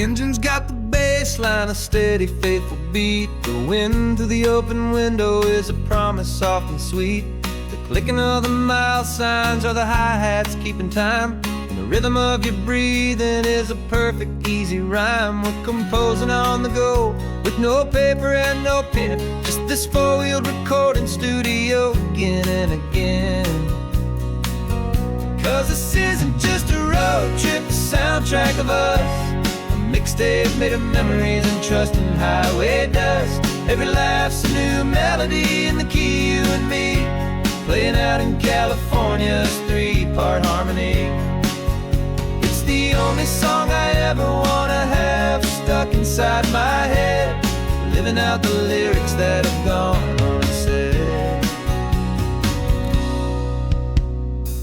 engine's got the bass line, a steady, faithful beat. The wind through the open window is a promise soft and sweet. The clicking of the mile signs are the hi-hats keeping time. And the rhythm of your breathing is a perfect, easy rhyme. We're composing on the go with no paper and no pen, just this four-wheeled recording studio again and again. 'Cause this isn't just a road trip, the soundtrack of us. Mixtape made of memories and trust in highway dust. Every laugh's a new melody in the key, you and me, playing out in California's three-part harmony. It's the only song I ever wanna have stuck inside my head, living out the lyrics that have gone unsaid.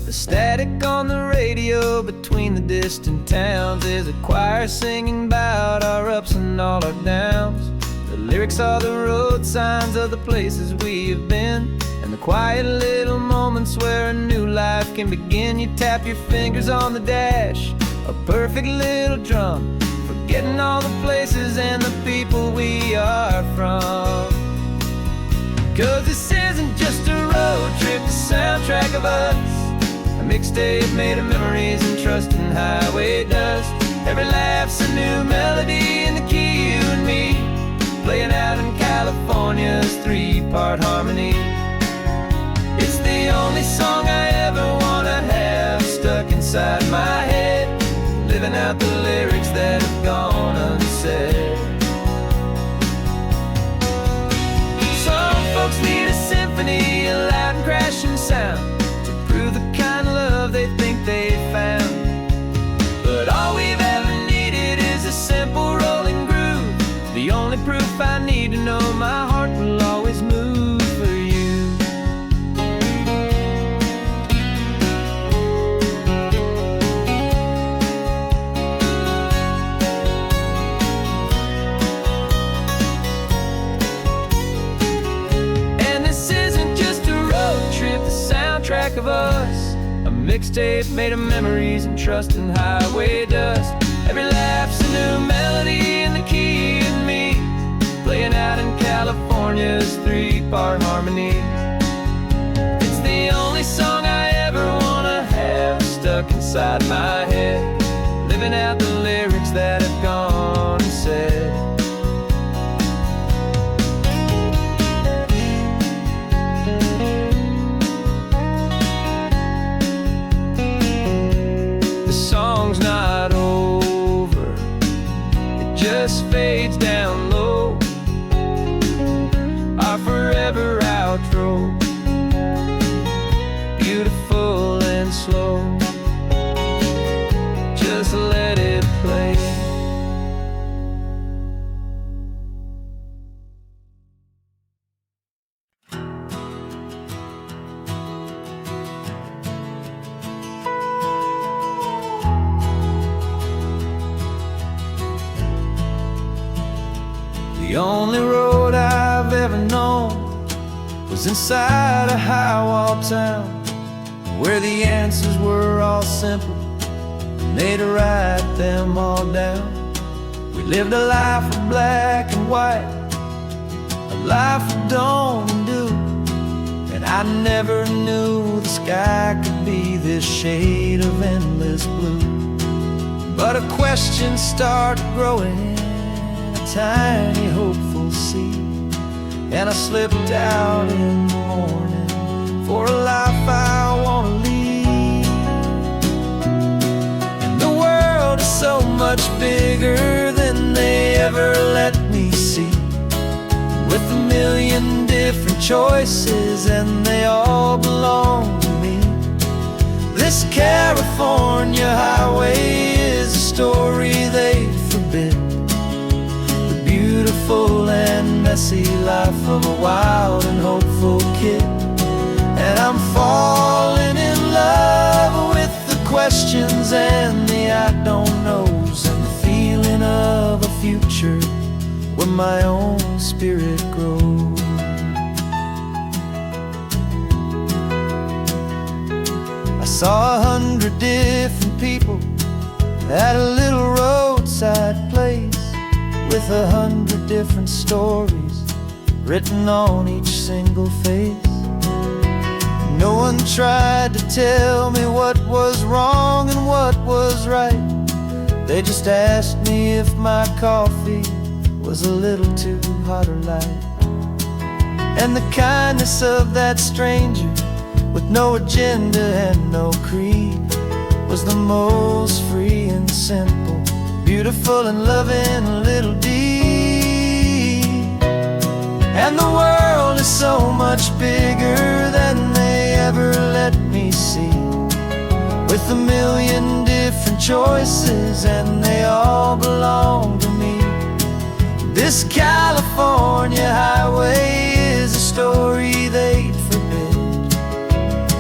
The static on the radio between the distant towns is a choir singing about our ups and all our downs. The lyrics are the road signs of the places we have been, and the quiet little moments where a new life can begin. You tap your fingers on the dash, a perfect little drum, forgetting all the places and the people we are from. 'Cause this isn't just a road trip, the soundtrack of us. Mixtape made of memories and trust in highway dust. Every laugh's a new melody in the key, you and me, playing out in California's three-part harmony. It's the only song I ever wanna have stuck inside my head, living out the lyrics that have gone unsaid. Some folks need a symphony, a loud and crashing sound, the kind of love they think they found. But all we've ever needed is a simple rolling groove, the only proof I need to know my heart will always move for you. And this isn't just a road trip, the soundtrack of us. A mixtape made of memories and trust in highway dust. Every laugh's a new melody in the key, and me, playing out in California's three-part harmony. It's the only song I ever wanna have stuck inside my head, living out the lyrics that have gone and said. Song's not over, it just fades down low, our forever outro, beautiful and slow. Just let it play. The only road I've ever known was inside a high-wall town, where the answers were all simple, and they'd write them all down. We lived a life of black and white, a life of dawn and dew, and I never knew the sky could be this shade of endless blue. But a question started growing, tiny hopeful seed, and I slipped out in the morning for a life I want to lead. And the world is so much bigger than they ever let me see, with a million different choices and they all belong to me. This California highway is a story they forbid, beautiful and messy life of a wild and hopeful kid. And I'm falling in love with the questions and the I don't knows, and the feeling of a future where my own spirit grows. I saw 100 different people at a little road roadside place with 100 different stories written on each single face. No one tried to tell me what was wrong and what was right. They just asked me if my coffee was a little too hot or light. And the kindness of that stranger, with no agenda and no creed, was the most free and simple, beautiful and loving little deed. And the world is so much bigger than they ever let me see, with a million different choices and they all belong to me. This California highway is a story they'd forbid,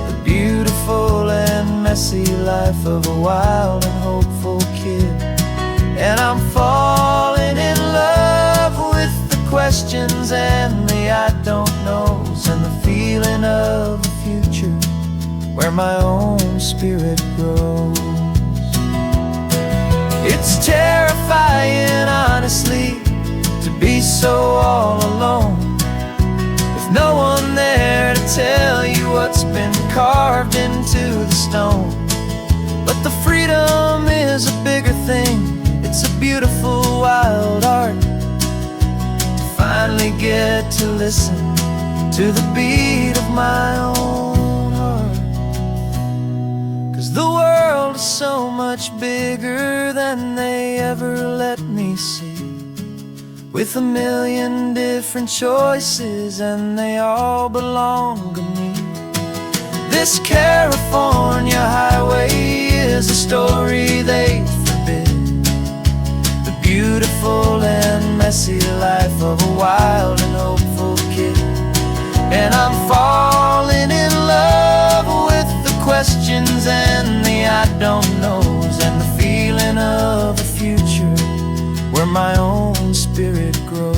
the beautiful and messy life of a wild and hopeful kid. And I'm falling in love with the questions and the I don't knows, and the feeling of a future where my own spirit grows. It's terrifying, honestly, to be so all alone, with no one there to tell you what's been carved into the stone. But the freedom is a bigger thing. It's a beautiful wild art to finally get to listen to the beat of my own heart. 'Cause the world is so much bigger than they ever let me see, with a million different choices and they all belong to me. This California highway is a story they forbid, the beautiful and messy life of a wild and hopeful kid. And I'm falling in love with the questions and the I don't knows, and the feeling of a future where my own spirit grows.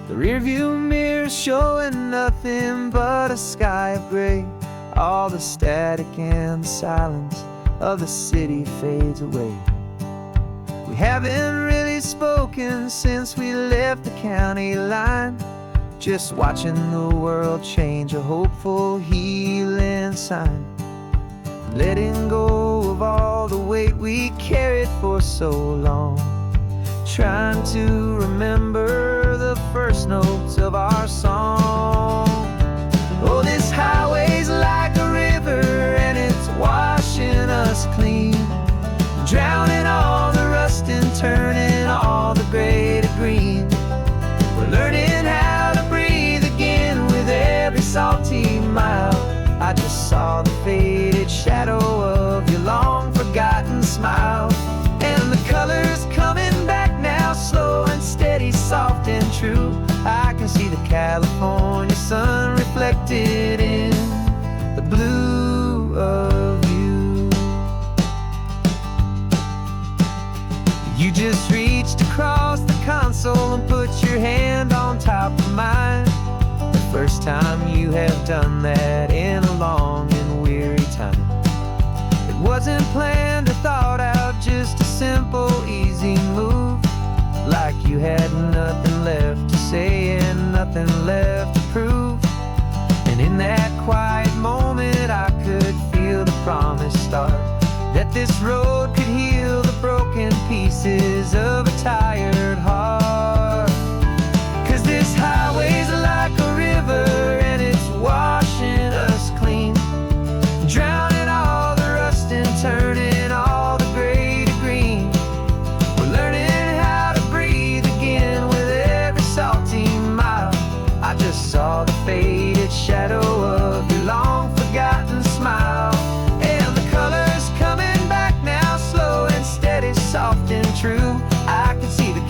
The rearview mirror showing nothing but a sky of gray. All the static and the silence of the city fades away. We haven't really spoken since we left the county line, just watching the world change, a hopeful healing sign. Letting go of all the weight we carried for so long, trying to remember the first notes of our song. Oh, this highway's like a river and it's washing us clean, drowning all the rust and turning all the gray to green. We're learning how to breathe again with every salty mile. I just saw the faded shadow of your long forgotten smile, and the colors coming back now, slow and steady, soft and true. I can see the California sun reflected in the blue of you. You just reached across the console and put your hand on top of mine. The first time you have done that in a long and weary time. It wasn't planned or thought out, just a simple, easy move. Like you had nothing left to say and nothing left to prove. And in that quiet moment I could feel the promise start, that this road could heal the broken pieces of a tired heart. 'Cause this highway's like a river and it's washing us clean, drowning all the rust and turning all the gray to green. We're learning how to breathe again with every salty mile. I just saw the faded shadow of your long forgotten smile, and the colors coming back now, slow and steady, soft and true. I can see the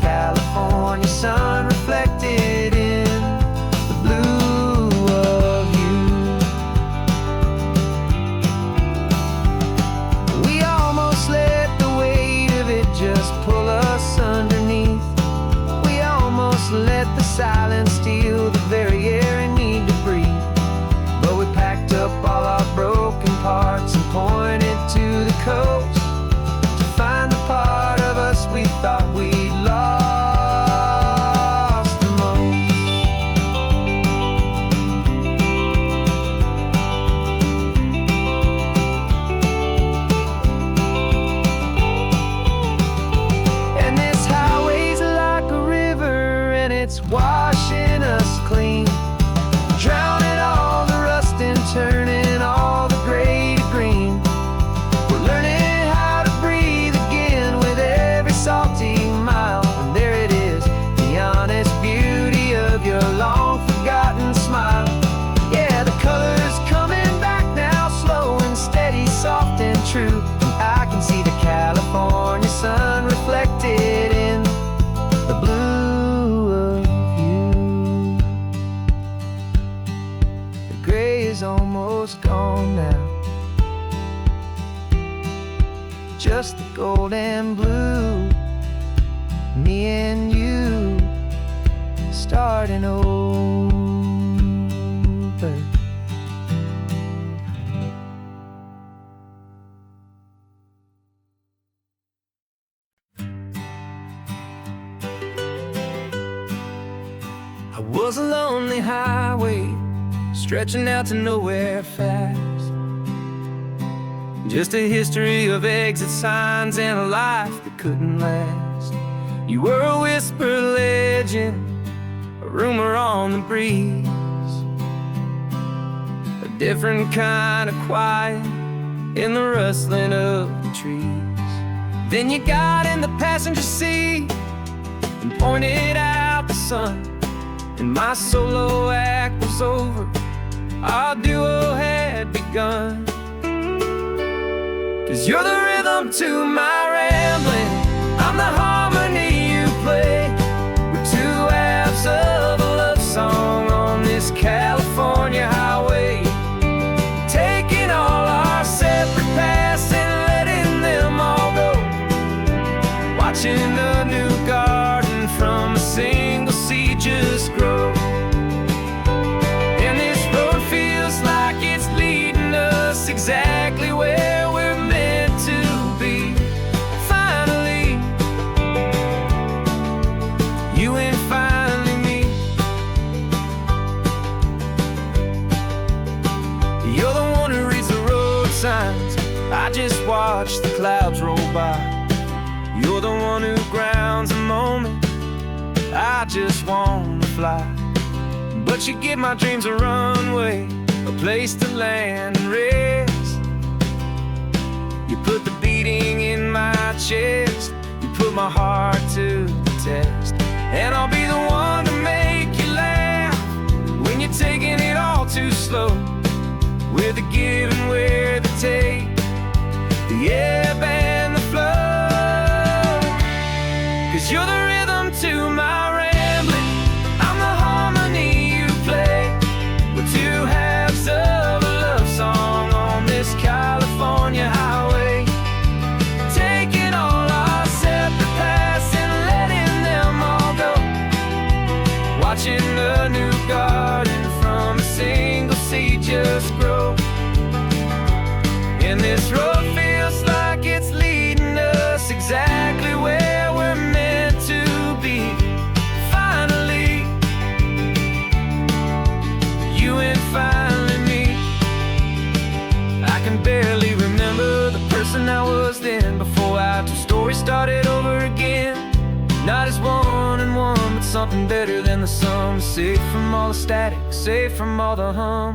radio's gone now. Just the gold and blue, me and you starting over. I was a lonely highway stretching out to nowhere fast. Just a history of exit signs and a life that couldn't last. You were a whisper legend, a rumor on the breeze, a different kind of quiet in the rustling of the trees. Then you got in the passenger seat and pointed out the sun, and my solo act was over, our duo had begun. 'Cause you're the rhythm to my rambling, I'm the harmony you play. We're two halves of a love song on this California highway, taking all our separate paths and letting them all go, watching a new garden from a single seed just grow. And this road feels like it's leading us exactly where we're meant to be. Finally, you and finally me. You're the one who reads the road signs, I just watch the clouds roll by. You're the one who grounds the moment, I just wanna fly. But you give my dreams a runway, a place to land and rest. You put the beating in my chest, you put my heart to the test. And I'll be the one to make you laugh when you're taking it all too slow. We're the give and we're the take, the ebb and the flow. 'Cause you're the rhythm to my rambling, I'm the harmony you play. We're two halves of a love song on this California highway, taking all our separate paths and letting them all go, watching a new garden from a single seed just grow. And this road feels like it's leading us exactly where we're meant to be. Finally, you and finally me. I can barely remember the person I was then, before our two stories started over again. Not as one and one, but something better than the sum. Safe from all the static, safe from all the hum.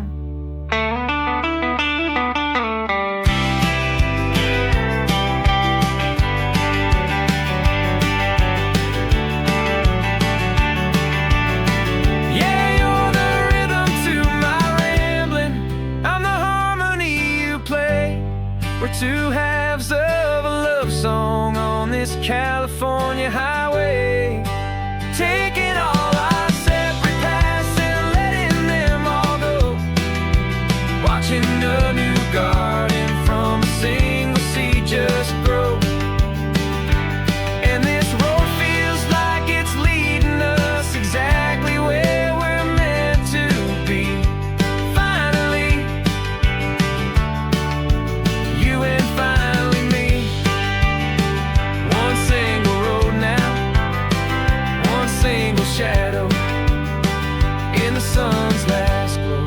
We're two halves of a love song on this California highway, taking all our separate paths and letting them all go, watching a new garden from a single seed just grow. And this road feels like it's leading us exactly where we're meant to be. Finally, you and finally me. One single road now, one single shadow in the sun's last glow.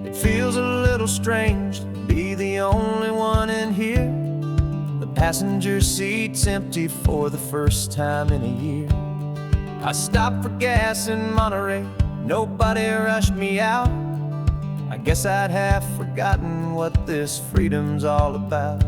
It feels a little strange to be the only one in here. The passenger seat's empty for the first time in a year. I stopped for gas in Monterey, nobody rushed me out. I guess I'd have forgotten what this freedom's all about.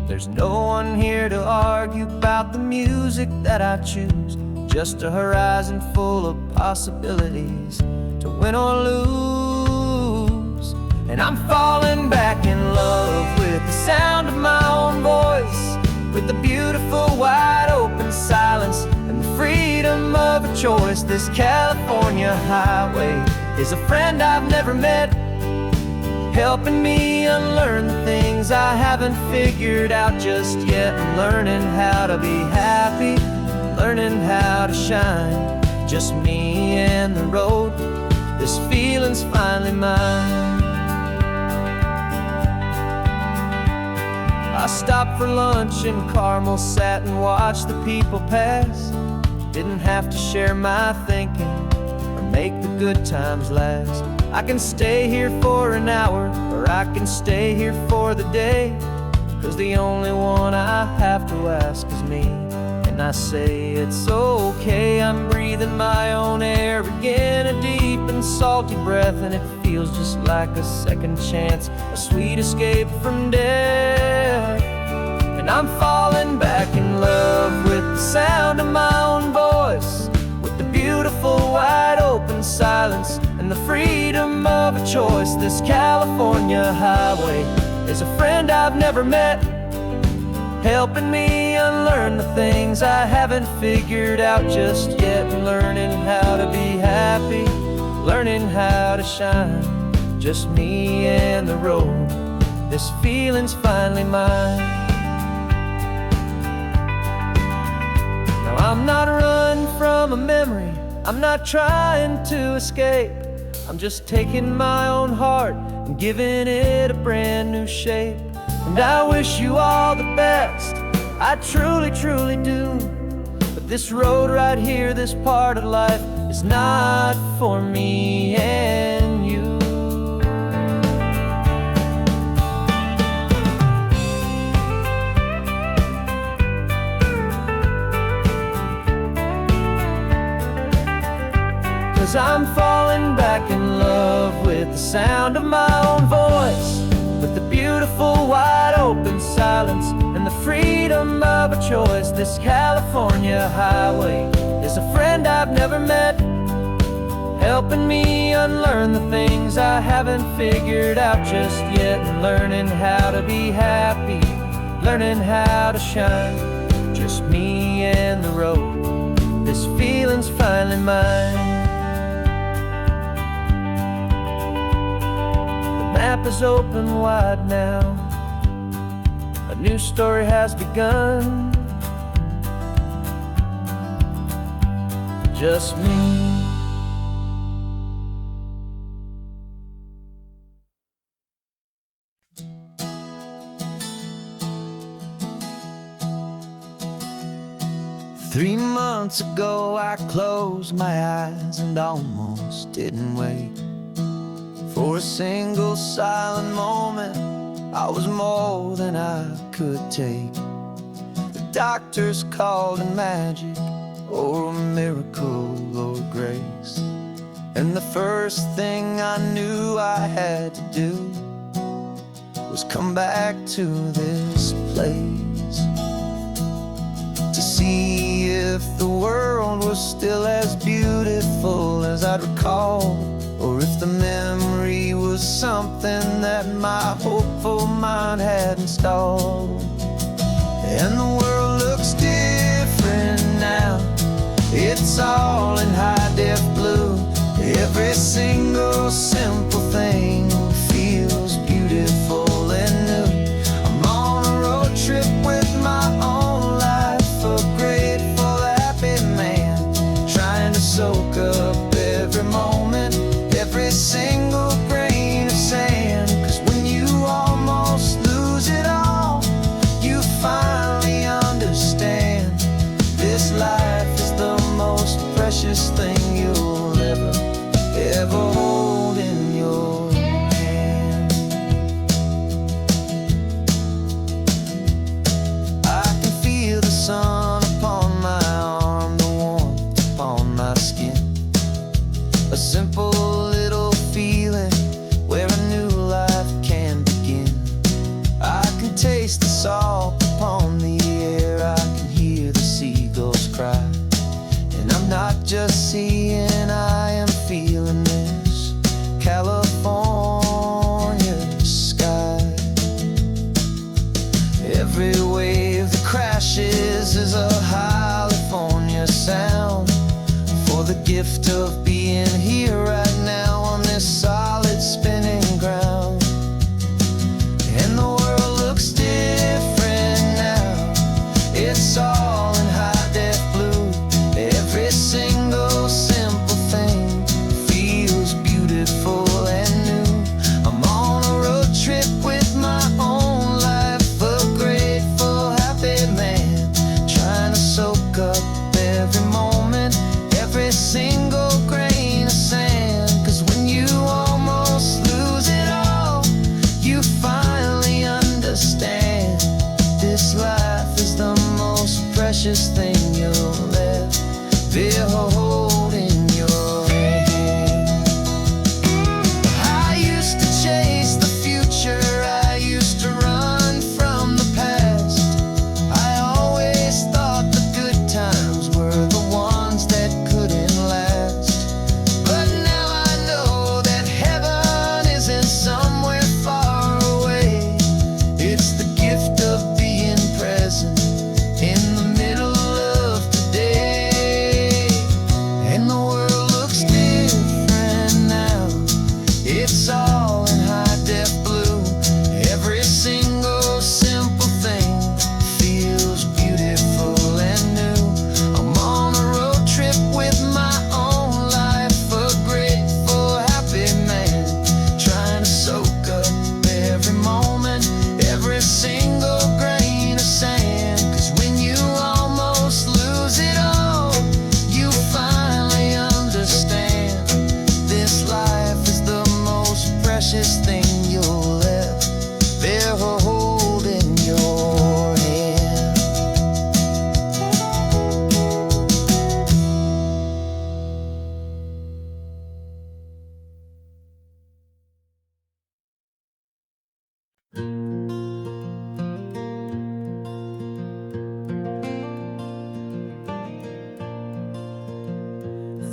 There's no one here to argue about the music that I choose, just a horizon full of possibilities to win or lose. And I'm falling back in love with the sound of my own voice, with the beautiful wide open silence and the freedom of a choice. This California highway is a friend I've never met, helping me unlearn the things I haven't figured out just yet. I'm learning how to be happy, learning how to shine, just me and the road. This feeling's finally mine. I stopped for lunch in Carmel, sat and watched the people pass. Didn't have to share my thinking or make the good times last. I can stay here for an hour, or I can stay here for the day, 'cause the only one I have to ask is me. And I say it's okay, I'm breathing my own air again, a deep and salty breath, and it feels just like a second chance, a sweet escape from death. And I'm falling back in love with the sound of my own voice, with the beautiful wide open silence and the freedom of a choice. This California highway is a friend I've never met, helping me unlearn the things I haven't figured out just yet. Learning how to be happy, learning how to shine, just me and the road. This feeling's finally mine. Now I'm not running from a memory, I'm not trying to escape. I'm just taking my own heart and giving it a brand new shape. And I wish you all the best, I truly, truly do. But this road right here, this part of life, is not for me and you. Cause I'm falling back in love with the sound of my own voice, with the beautiful wide open silence and the freedom of a choice. This California highway is a friend I've never met, helping me unlearn the things I haven't figured out just yet. And learning how to be happy, learning how to shine, just me and the road. This feeling's finally mine. The map is open wide now, a new story has begun, just me. Three months ago I closed my eyes and almost didn't wake. For a single silent moment, I was more than I could take. The doctors called it magic, or a miracle, or grace. And the first thing I knew I had to do was come back to this place, to see if the world was still as beautiful as I'd recall, or if the memory was something that my hopeful mind had installed. And the world looks different now, it's all in high-def blue. Every single simple thing feels beautiful and new. I'm on a road trip with my own life, a grateful, happy man, trying to soak up every moment, every single grain of sand. 'Cause when you almost lose it all, you finally understand this life is the most precious thing you'll ever hold in your gift of being here right now on this solid spinning ground. And the world looks different now. It's all in high def blue. Every single simple thing feels beautiful and new. I'm on a road trip with my own life, a grateful, happy man, trying to soak up every moment, every single grain of sand. 'Cause when you almost lose it all, you finally understand this life is the most precious thing you'll ever hold in your hand. I used to chase the future, I used to run from the past. I always thought the good times were the ones that couldn't last. But now I know that heaven isn't somewhere far away. It's the gift of being present in the middle of today. And the world looks different now. It's all in high def blue. Every single simple thing feels beautiful and new. I'm on a road trip with my own life, a grateful, happy man, trying to soak up every moment, every single grain of sand. 'Cause when you almost lose it all, you finally understand this life is the most precious thing you'll ever hold in your hand.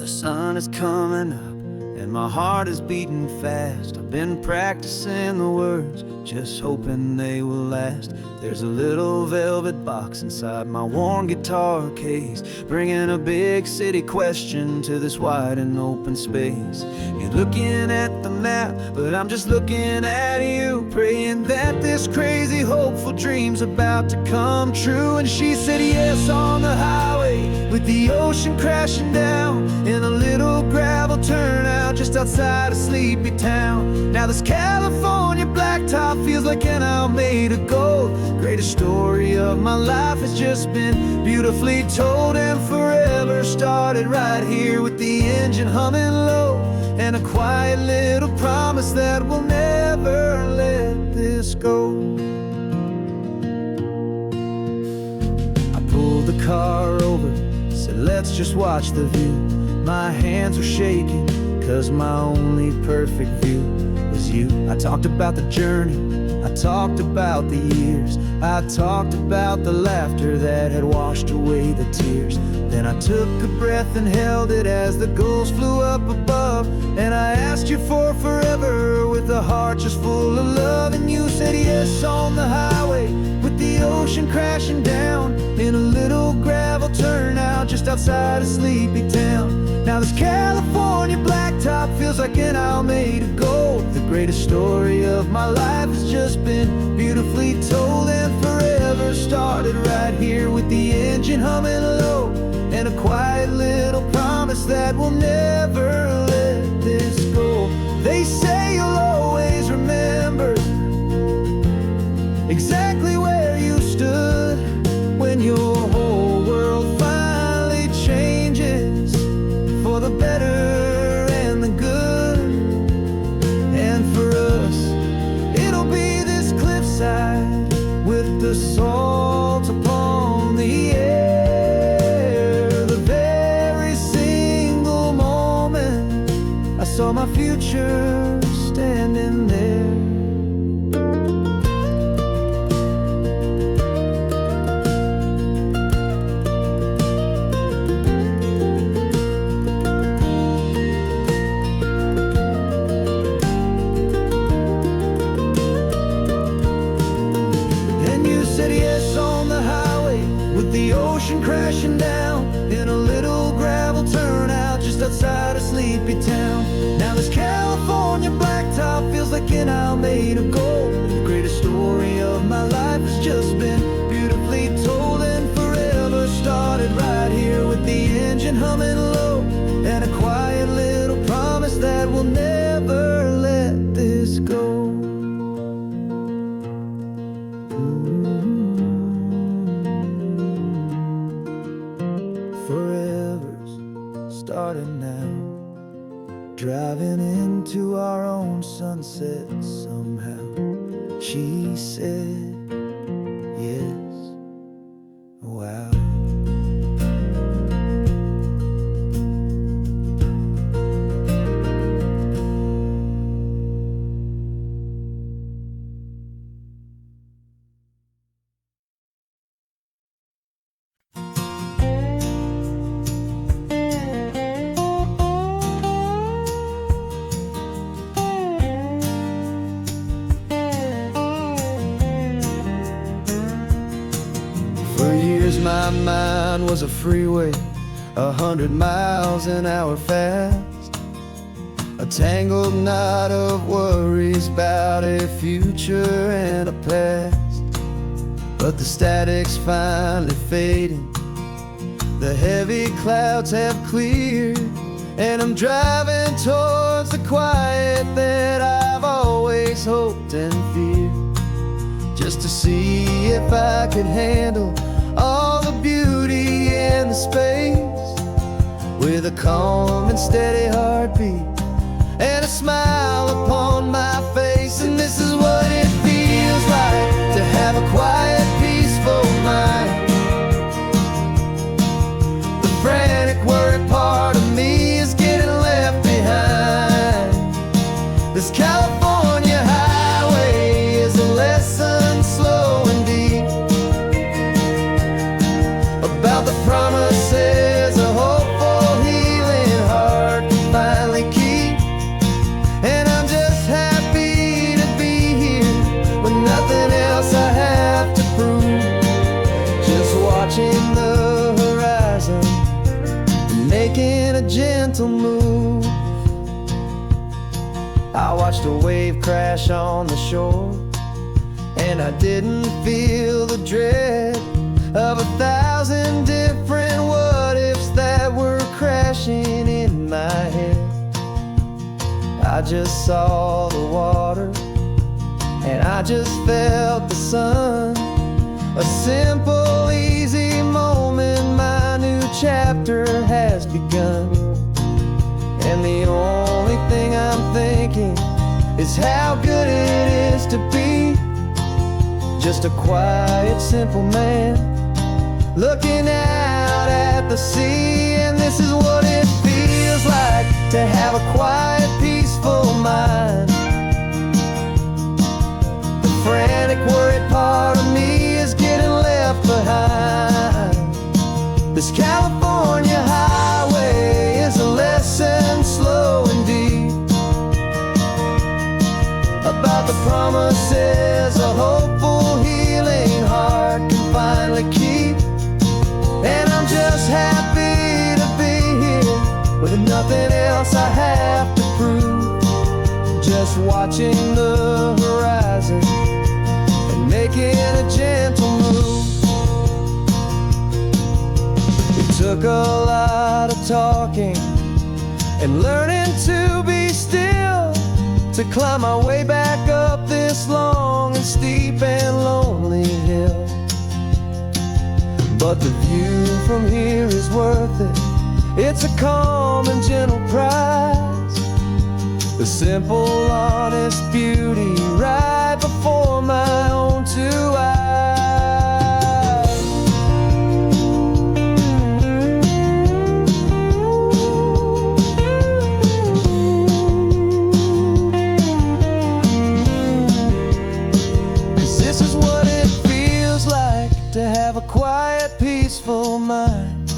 The sun is coming up and my heart is beating fast. I've been practicing the words, just hoping they will last. There's a little velvet box inside my worn guitar case, bringing a big city question to this wide and open space. You're looking at the map, but I'm just looking at you, praying that this crazy hopeful dream's about to come true. And she said yes on the highway, with the ocean crashing down in a little gravel turnout just outside a sleepy town. Now this California blacktop feels like an hour made of gold. Greatest story of my life has just been beautifully told, and forever started right here with the engine humming low, and a quiet little promise that we'll never let this go. I pulled the car over, said let's just watch the view. My hands were shaking, 'cause my only perfect view was you. I talked about the journey, I talked about the years, I talked about the laughter that had washed away the tears. Then I took a breath and held it as the gulls flew up above, and I asked you for forever with a heart just full of love. And you said yes on the highway, with the ocean crashing down in a little gravel turnout just outside a sleepy town. Now this California blacktop feels like an hour made of gold. The greatest story of my life has just been beautifully told, and forever started right here with the engine humming low, and a quiet little promise that we'll never let this go. They say you'll always remember exactly where you stood when your whole world finally changes for the better and the good. And for us, it'll be this cliffside with the salt upon the air. The very single moment I saw my future standing there. Crashing down in a little gravel turnout just outside been out made of gold. The greatest story of my life has just been beautifully told, and forever started right here with the engine humming low, and a quiet little promise that we'll never let this go. Forever's starting now, driving into our own sunset somehow. She said, yes, wow. For years my mind was a freeway, 100 miles an hour fast, a tangled knot of worries about a future and a past. But the static's finally fading, the heavy clouds have cleared, and I'm driving towards the quiet that I've always hoped and feared, just to see if I could handle all the beauty and the space, with a calm and steady heartbeat and a smile upon my face. And this is what it feels like to have a quiet, peaceful mind. The frantic, worried part of me is getting left behind. This California highway is a lesson slow and deep about the promises a hopeful, healing heart can finally keep. And I'm just happy to be here with nothing else I have to prove, just watching the horizon and making a gentle move. I watched a wave crash on the shore, and I didn't feel the dread of 1,000 different what-ifs that were crashing in my head. I just saw the water, and I just felt the sun. A simple, easy moment, my new chapter has begun. And the only thing I'm thinking is how good it is to be just a quiet, simple man looking out at the sea. And this is what it feels like to have a quiet, peaceful mind. The frantic, worried part of me is getting left behind. This California highway is a lesson slow and deep about the promises a hopeful, healing heart can finally keep. And I'm just happy to be here with nothing else I have to prove, just watching the horizon and making a gentle move. It took a lot of talking and learning to be still to climb my way back up this long and steep and lonely hill. But the view from here is worth it. It's a calm and gentle prize, the simple, honest beauty right before my own two eyes. This is what it feels like to have a quiet, peaceful mind.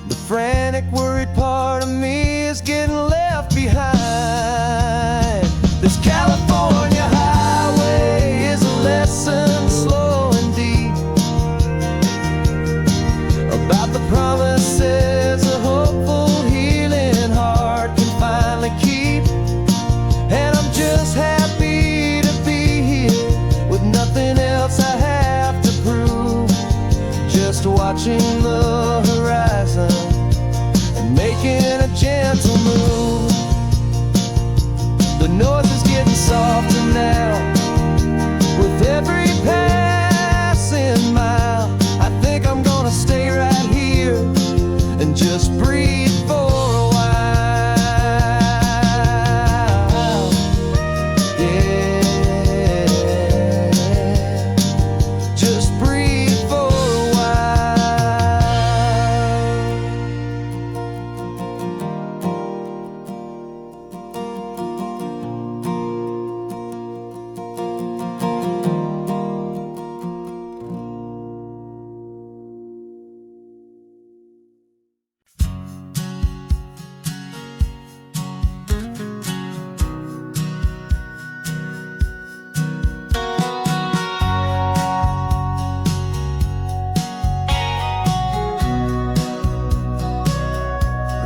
The frantic, worried part of me is getting left behind. This California highway is a lesson slow and deep about the promises a hopeful, healing heart can finally keep. watching the horizon and making a gentle move. The noise is getting softer now with every passing mile. I think I'm gonna stay right here and just breathe for a while. Yeah, just breathe for a while.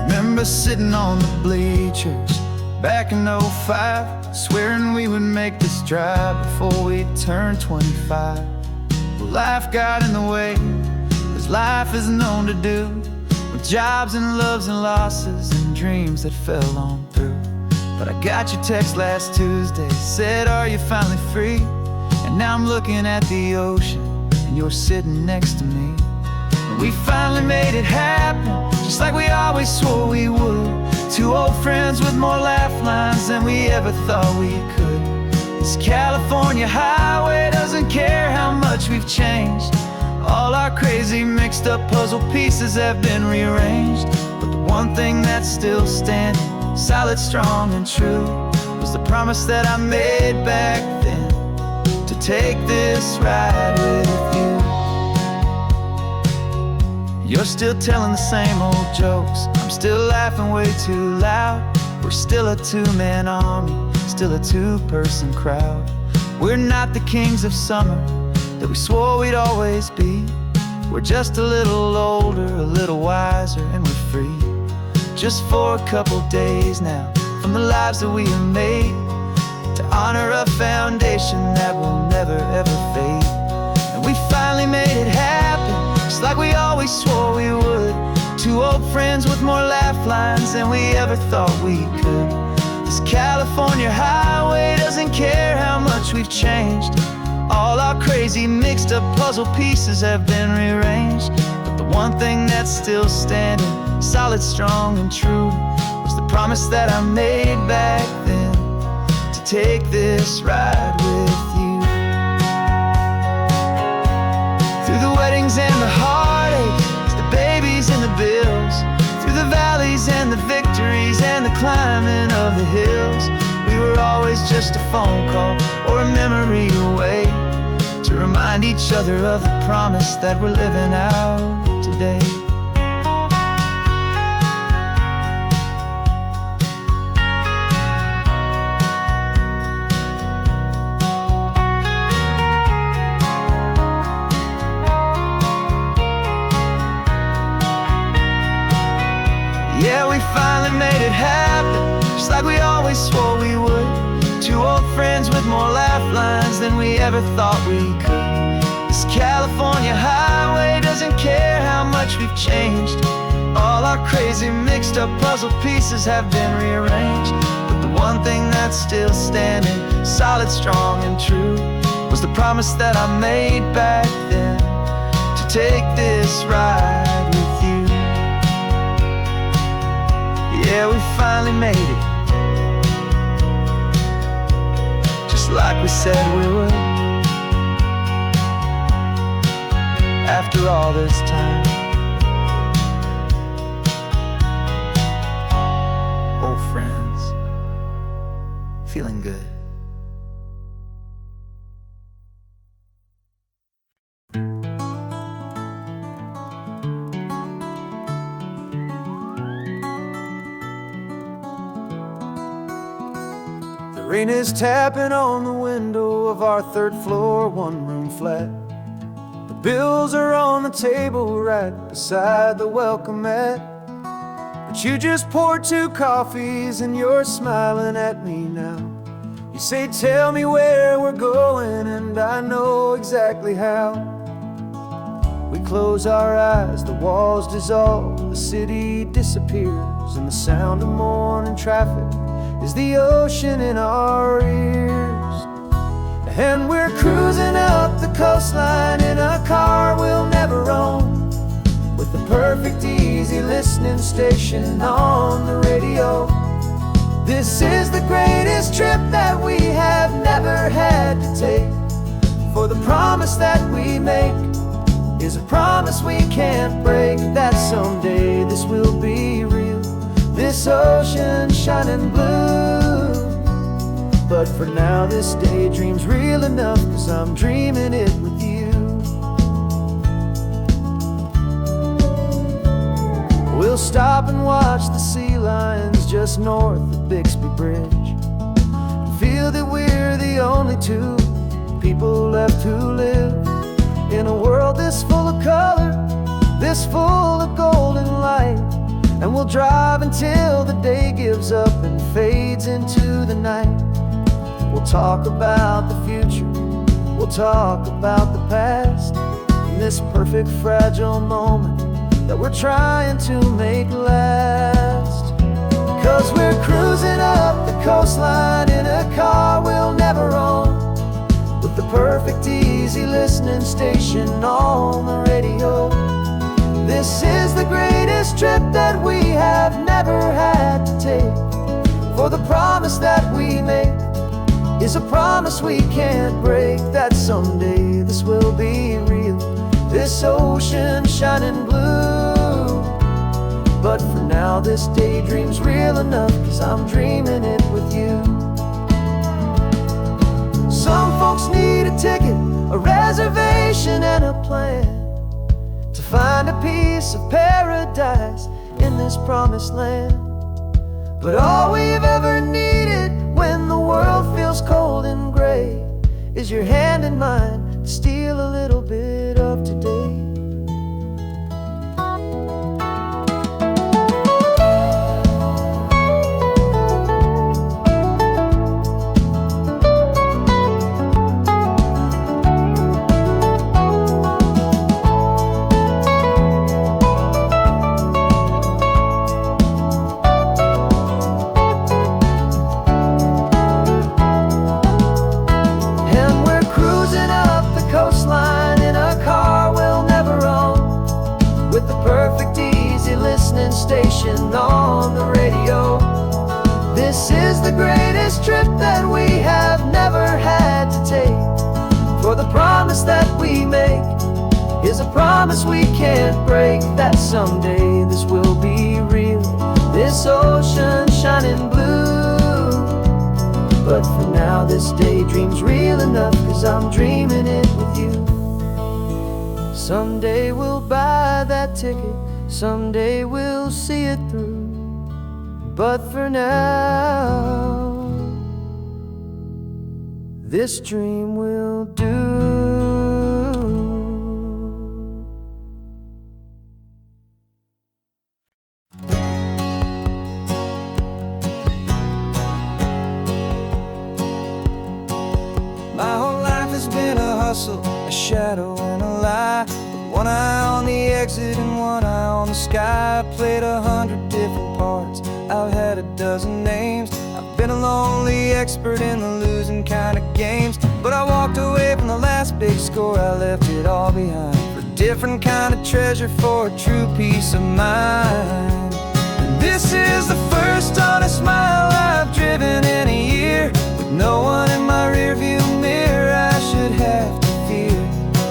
Remember sitting on the bleachers back in '05, swearing we would make this drive before we turned 25. Well, life got in the way, as life is known to do, with jobs and loves and losses and dreams that fell on through. But I got your text last Tuesday, said, are you finally free? And now I'm looking at the ocean, and you're sitting next to me. And we finally made it happen, just like we always swore we would. Two old friends with more laugh lines than we ever thought we could. This California highway doesn't care how much we've changed. All our crazy mixed up puzzle pieces have been rearranged. But the one thing that's still standing, solid, strong, and true, was the promise that I made back then, to take this ride with you. You're still telling the same old jokes, I'm still laughing way too loud. We're still a two-man army, still a two-person crowd. We're not the kings of summer that we swore we'd always be. We're just a little older, a little wiser, and we're free. Just for a couple days now, from the lives that we have made, to honor a foundation that will never ever fade. And we finally made it happen, just like we always swore we would. Two old friends with more laugh lines than we ever thought we could. This California highway doesn't care how much we've changed. All our crazy mixed up puzzle pieces have been rearranged. But the one thing that's still standing, solid, strong, and true, was the promise that I made back then, to take this ride with you. Through the weddings and the heartaches, the babies and the bills, through the valleys and the victories and the climbing of the hills, we were always just a phone call or a memory away, to remind each other of the promise that we're living out today. Yeah, we finally made it happen, just like we always swore we would. Two old friends with more laugh lines than we ever thought we could. This California highway doesn't care how much we've changed. All our crazy mixed up puzzle pieces have been rearranged. But the one thing that's still standing, solid, strong, and true, was the promise that I made back then, to take this ride with you. Yeah, we finally made it, just like we said we would. After all this time, old friends, feeling good. The rain is tapping on the window of our third floor, one-room flat. The bills are on the table right beside the welcome mat. But you just poured 2 coffees and you're smiling at me now. You say, tell me where we're going, and I know exactly how. We close our eyes, the walls dissolve, the city disappears, and the sound of morning traffic is the ocean in our ears. And we're cruising up the coastline in a car we'll never own, with the perfect easy listening station on the radio. This is the greatest trip that we have never had to take, for the promise that we make is a promise we can't break, that someday this will be real, this ocean shining blue. But for now this daydream's real enough, 'cause I'm dreaming it with you. We'll stop and watch the sea lions just north of Bixby Bridge, and feel that we're the only two people left who live in a world this full of color, this full of golden light. And we'll drive until the day gives up and fades into the night. We'll talk about the future, we'll talk about the past, in this perfect fragile moment that we're trying to make last. 'Cause we're cruising up the coastline in a car we'll never own, with the perfect easy listening station on the radio. This is the greatest trip that we have never had to take, for the promise that we make is a promise we can't break, that someday this will be real, this ocean shining blue. But for now this daydream's real enough, 'cause I'm dreaming it with you. Some folks need a ticket, a reservation and a plan to find a piece of paradise in this promised land. But all we've ever needed when the world feels cold and gray is your hand in mine to steal a little bit of today. Station on the radio. This is the greatest trip that we have never had to take, for the promise that we make is a promise we can't break, that someday this will be real, this ocean shining blue. But for now this daydream's real enough, 'cause I'm dreaming it with you. Someday we'll buy that ticket, someday we'll see it through, but for now this dream will do. My whole life has been a hustle, a shadow and a lie, one eye on the exit and one eye on the sky. I played 100 different parts, I've had a dozen names. I've been a lonely expert in the losing kind of games, but I walked away from the last big score, I left it all behind for a different kind of treasure, for a true peace of mind. And this is the first honest mile I've driven in a year, with no one in my rearview mirror I should have to fear.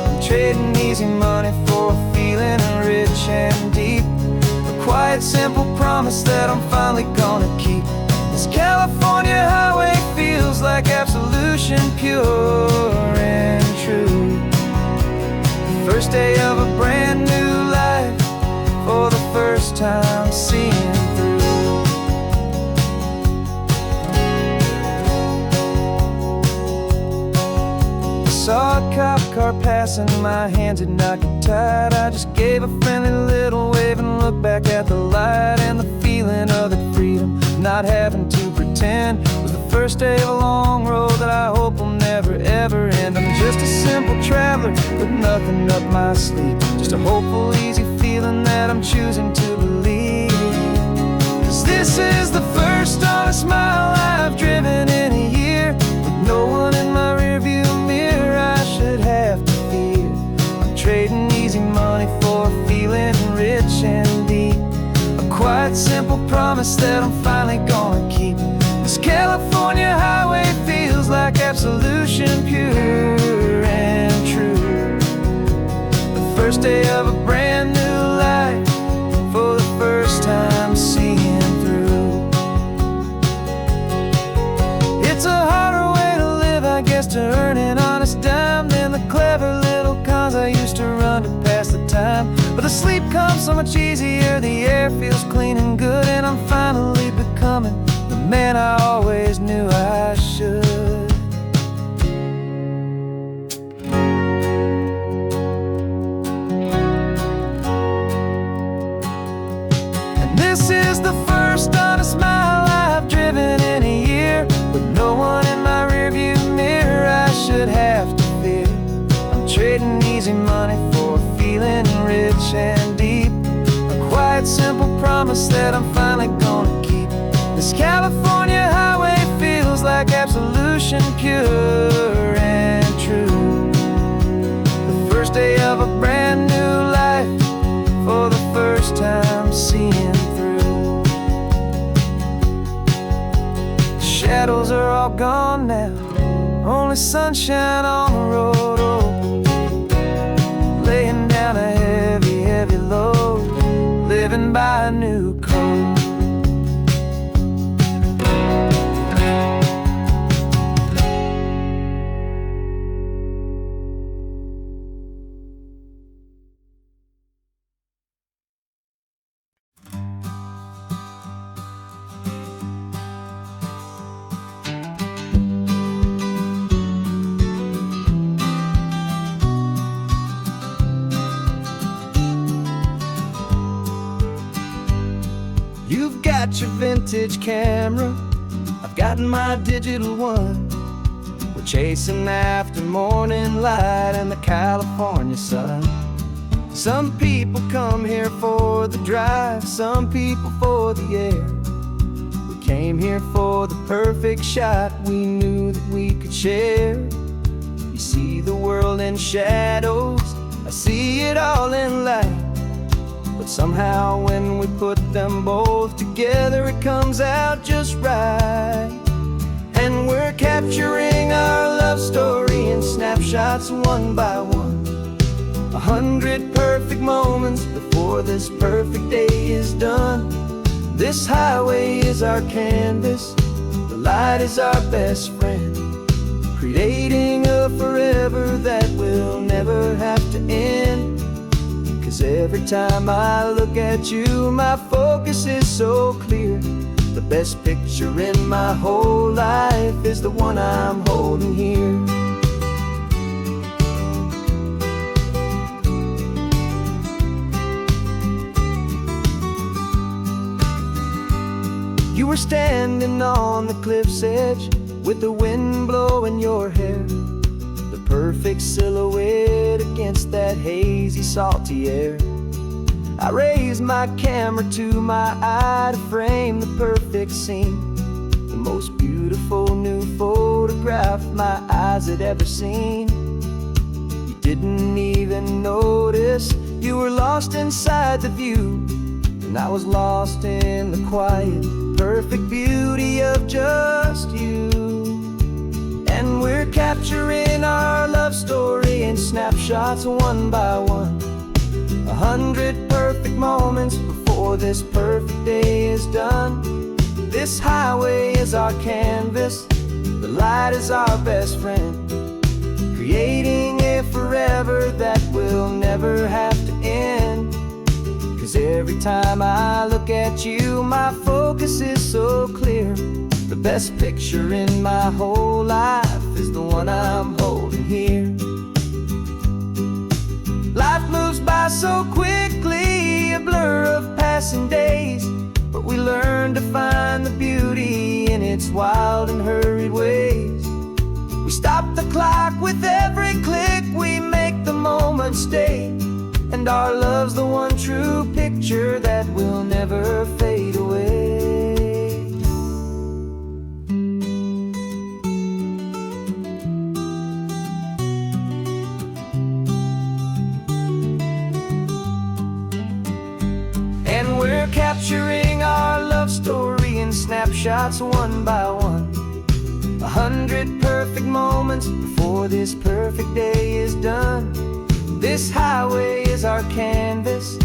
I'm trading easy money for a feeling rich and deep, a quiet simple promise that I'm finally gonna keep. This California highway feels like absolution, pure and true. The first day of a brand new life, for the first time seeing through. I saw a cop car passing, my hands had not got tied. I just gave a friendly little wave and looked back at the light, and the feeling of that freedom, not having to pretend, was the first day of a long road that I hope will never ever end. I'm just a simple traveler gambler with nothing up my sleeve. Just a hopeful, easy feeling that I'm choosing to believe. 'Cause this is the first honest mile I've driven in a year, with no one in my rearview mirror I should have to fear. I'm trading easy money for a feeling rich and deep, a quiet, simple promise that I'm finally gonna keep. This California highway feels like absolution, pure and true. The first day of a brand new life, for the first time seeing through. It's a harder way to live, I guess, to earn an honest dime than the clever little cons I used to run to pass the time. But the sleep comes so much easier, the air feels clean and good, and I'm finally becoming the man I always knew I should. And this is the first honest mile I've driven in a year, with no one in my rearview mirror I should have to fear. I'm trading easy money for a feeling rich and deep, a quiet, simple promise that I'm finally gonna keep. This California highway feels like absolution, pure and true. The first day of a brand new life, for the first time seeing through. The shadows are all gone now, only sunshine on the road. Oh, laying down a heavy, heavy load, living by a new code. You've got your vintage camera, I've got my digital one. We're chasing after morning light and the California sun. Some people come here for the drive, some people for the air. We came here for the perfect shot we knew that we could share. You see the world in shadows, I see it all in light. But somehow when we put them both together, it comes out just right. And we're capturing our love story in snapshots one by one. 100 perfect moments before this perfect day is done. This highway is our canvas, the light is our best friend, creating a forever that will never have to end. 'Cause every time I look at you, my focus is so clear. The best picture in my whole life is the one I'm holding here. You were standing on the cliff's edge with the wind blowing your hair, the perfect silhouette against that hazy, salty air. I raised my camera to my eye to frame the perfect scene, the most beautiful new photograph my eyes had ever seen. You didn't even notice you were lost inside the view, and I was lost in the quiet, perfect beauty of just you. And we're capturing our love story in snapshots one by one. 100 perfect moments before this perfect day is done. This highway is our canvas, the light is our best friend, creating a forever that will never have to end. 'Cause every time I look at you, my focus is so clear. The best picture in my whole life is the one I'm holding here. Life moves by so quickly, a blur of passing days, but we learn to find the beauty in its wild and hurried ways. We stop stop the clock with every click. We make the moment stay, and our love's the one true picture that will never fade away. And we're capturing our love story in snapshots one by one. 100 perfect moments before this perfect day is done. This highway is our canvas,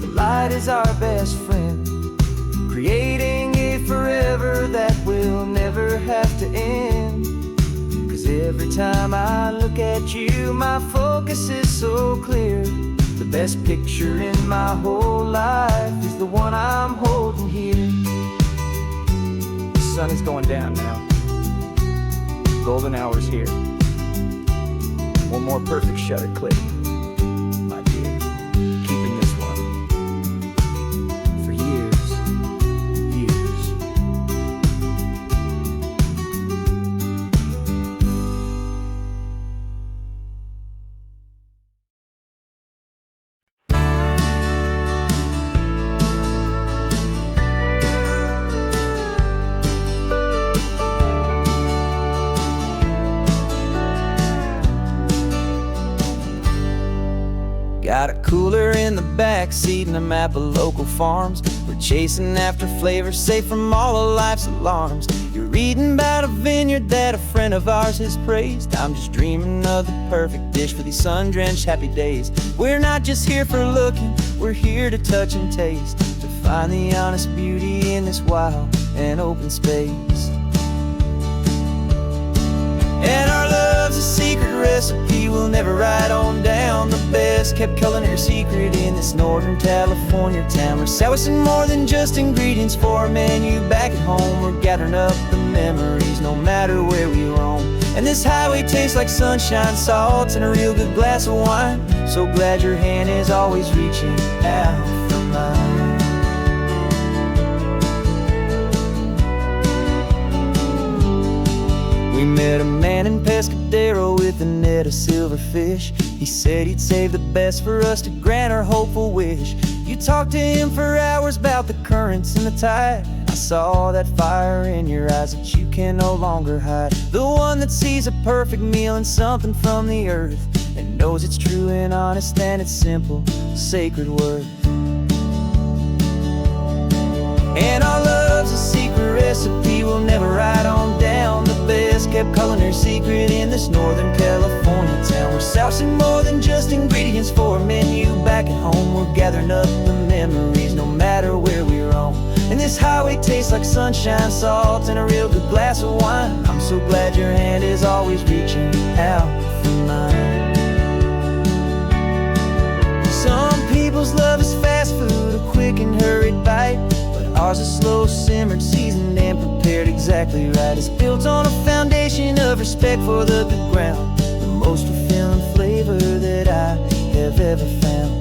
the light is our best friend, creating a forever that will never have to end. 'Cause every time I look at you, my focus is so clear. The best picture in my whole life is the one I'm holding here. The sun is going down now. Golden hour's here. One more perfect shutter click, my dear. Keeping this one for years, years. Got a cooler in the back seat and a map of local farms. We're chasing after flavors safe from all of life's alarms. You're reading about a vineyard that a friend of ours has praised. I'm just dreaming of the perfect dish for these sun-drenched happy days. We're not just here for looking, we're here to touch and taste, to find the honest beauty in this wild and open space. And our love's a secret recipe we'll never write on down. The best kept culinary secret in this Northern California town. We're sourcing more than just ingredients for a menu back at home. We're gathering up the memories no matter where we roam. And this highway tastes like sunshine, salt, and a real good glass of wine. So glad your hand is always reaching out for mine. We met a man in Pescadero with a net of silverfish. He said he'd save the best for us to grant our hopeful wish. You talked to him for hours about the currents and the tide. I saw that fire in your eyes that you can no longer hide. The one that sees a perfect meal in something from the earth, and knows it's true and honest and it's simple, sacred worth. And our love's a secret recipe we'll never write on down. The best kept culinary secret in this Northern California town. We're sourcing more than just ingredients for a menu back at home. We're gathering up the memories no matter where we roam. And this highway tastes like sunshine, salt, and a real good glass of wine. I'm so glad your hand is always reaching out for mine. Some people's love is fast food, a quick and hurried bite. Ours is slow simmered, seasoned and prepared exactly right. It's built on a foundation of respect for the good ground, the most fulfilling flavor that I have ever found.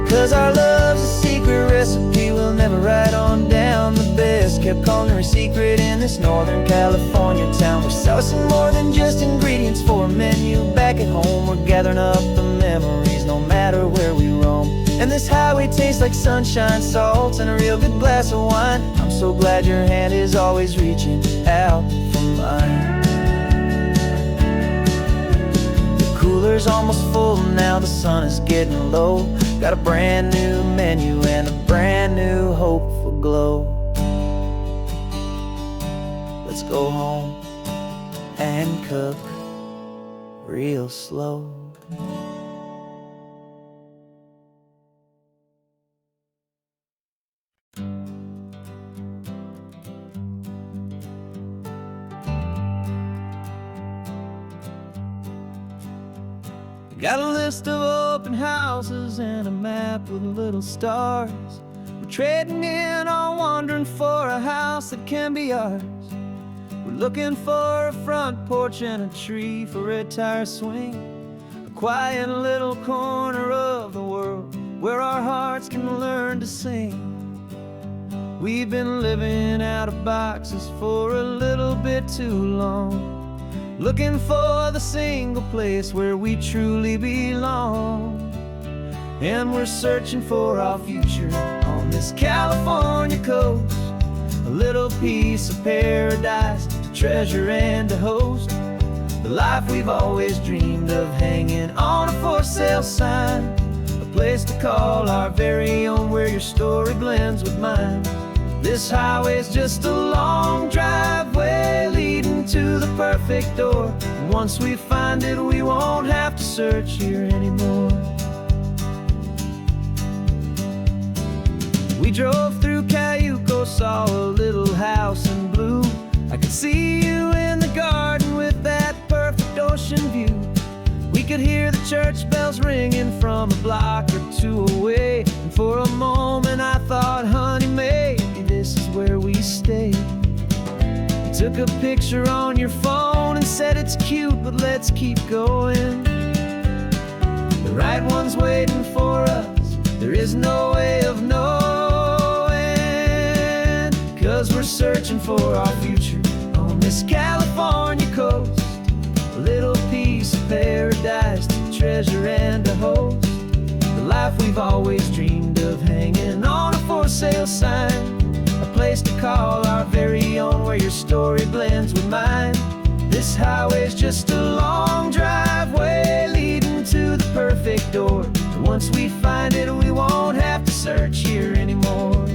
'Cause our love's a secret recipe we'll never write on down. The best kept culinary secret in this Northern California town. We're sourcing more than just ingredients for a menu back at home. We're gathering up the memories no matter where we roam. And this highway tastes like sunshine, salt, and a real good glass of wine. I'm so glad your hand is always reaching out for mine. The cooler's almost full now, the sun is getting low. Got a brand new menu and a brand new hopeful glow. Let's go home and cook real slow. Got a list of open houses and a map with little stars. We're trading in our wandering for a house that can be ours. We're looking for a front porch and a tree for a tire swing, a quiet little corner of the world where our hearts can learn to sing. We've been living out of boxes for a little bit too long, looking for the single place where we truly belong. And we're searching for our future on this California coast, a little piece of paradise to treasure and to host, the life we've always dreamed of, hanging on a for sale sign, a place to call our very own where your story blends with mine. This highway's just a long driveway leading to the perfect door, and once we find it we won't have to search here anymore. We drove through Cayuco, saw a little house in blue. I could see you in the garden with that perfect ocean view. We could hear the church bells ringing from a block or two away, and for a moment I thought, honey, maybe this is where we stay. You took a picture on your phone and said it's cute, but let's keep going. The right one's waiting for us, there is no way of knowing, 'cause we're searching for our future on this California coast, a little piece of paradise to treasure and to host, the life we've always dreamed of, hanging on a for sale sign, a place to call our very own where your story blends with mine. This highway's just a long driveway leading to the perfect door, and once we find it we won't have to search here anymore.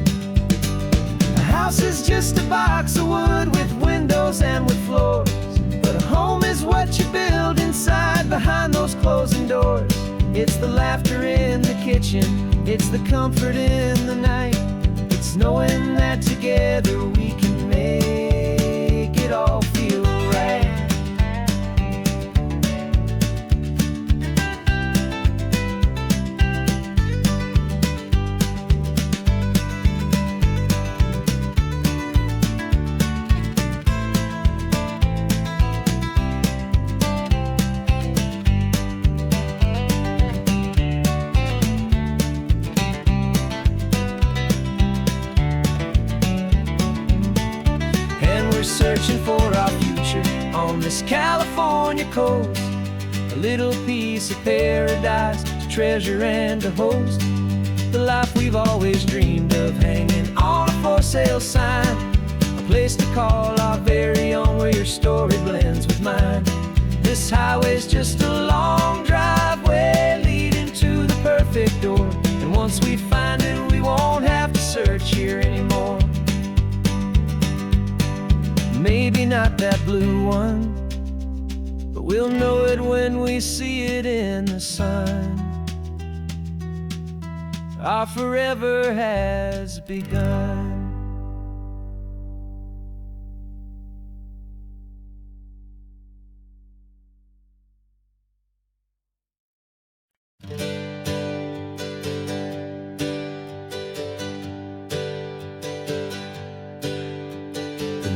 A house is just a box of wood with windows and with floors, but a home is what you build inside behind those closing doors. It's the laughter in the kitchen, it's the comfort in the night, it's knowing that together we can make it all feel right. Searching for our future on this California coast, a little piece of paradise to treasure and to host, the life we've always dreamed of, hanging on a for sale sign, a place to call our very own where your story blends with mine. This highway's just a long driveway leading to the perfect door, and once we find it we won't have to search here anymore. Maybe not that blue one, but we'll know it when we see it in the sun. Our forever has begun.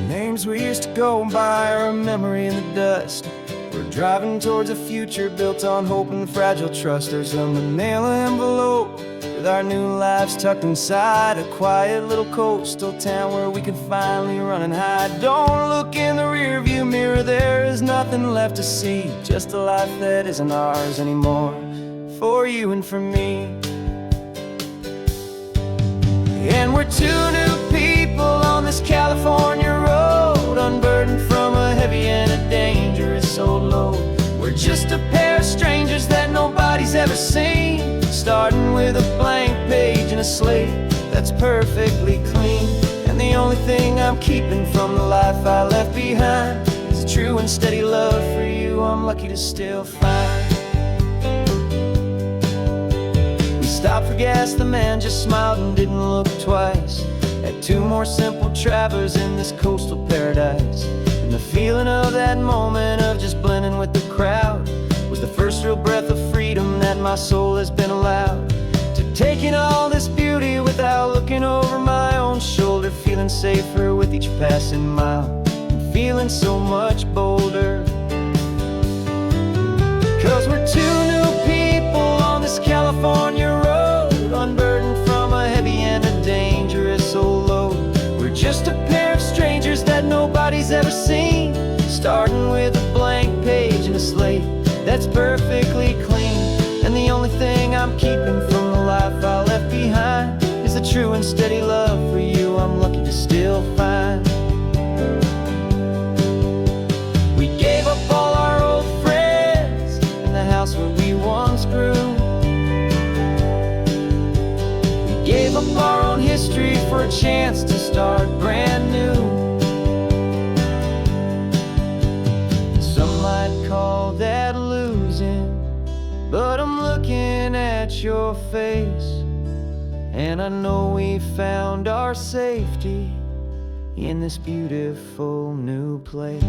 Names we used to go by are a memory in the dust. We're driving towards a future built on hope and fragile trust. There's a manila envelope with our new lives tucked inside, a quiet little coastal town where we can finally run and hide. Don't look in the rearview mirror, there is nothing left to see, just a life that isn't ours anymore, for you and for me. And we're two new people on this California road, unburdened from a heavy and a dangerous old load. We're just a pair of strangers that nobody's ever seen, starting with a blank page and a slate that's perfectly clean. And the only thing I'm keeping from the life I left behind is a true and steady love for you I'm lucky to still find. We stopped for gas, the man just smiled and didn't look twice. Had two more simple travelers in this coastal paradise, and the feeling of that moment of just blending with the crowd was the first real breath of freedom that my soul has been allowed to take in all this beauty without looking over my own shoulder, feeling safer with each passing mile, and feeling so much bolder. 'Cause we're two new people on this California road, unburdened from a heavy and a dangerous old load. We're just a pair of strangers that nobody's ever seen, starting with a blank page and a slate that's perfectly clean. And the only thing I'm keeping from the life I left behind is the true and steady love for you I'm lucky to still find. We gave up all our old friends in the house where we once grew. We gave up our own history for a chance to start brand new. Some might call that losing, but I'm looking at your face, and I know we found our safety in this beautiful new place.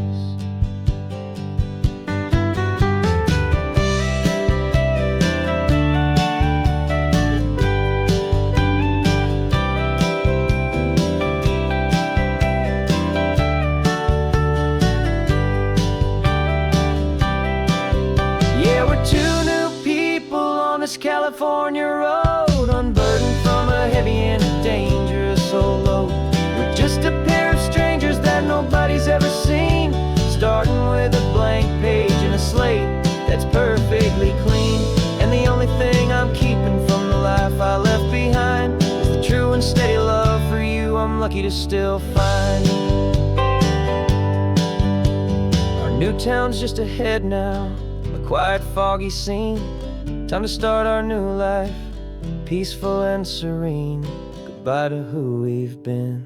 Yeah, we're two new people on this California road, unburdened from a heavy and a dangerous old load. We're just a pair of strangers that nobody's ever seen, starting with a blank page and a slate that's perfectly clean. And the only thing I'm keeping from the life I left behind is the true and steady love for you I'm lucky to still find. Our new town's just ahead now, a quiet, foggy scene. Time to start our new life, peaceful and serene. Goodbye to who we've been.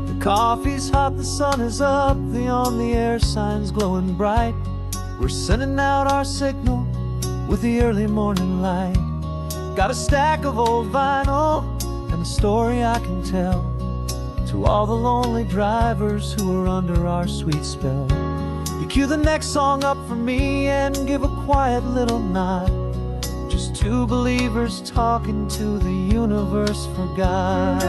The coffee's hot, the sun is up, the on-the-air sign's glowing bright. We're sending out our signal with the early morning light. Got a stack of old vinyl and a story I can tell to all the lonely drivers who are under our sweet spell. You cue the next song up for me and give a quiet little nod. Just two believers talking to the universe for God.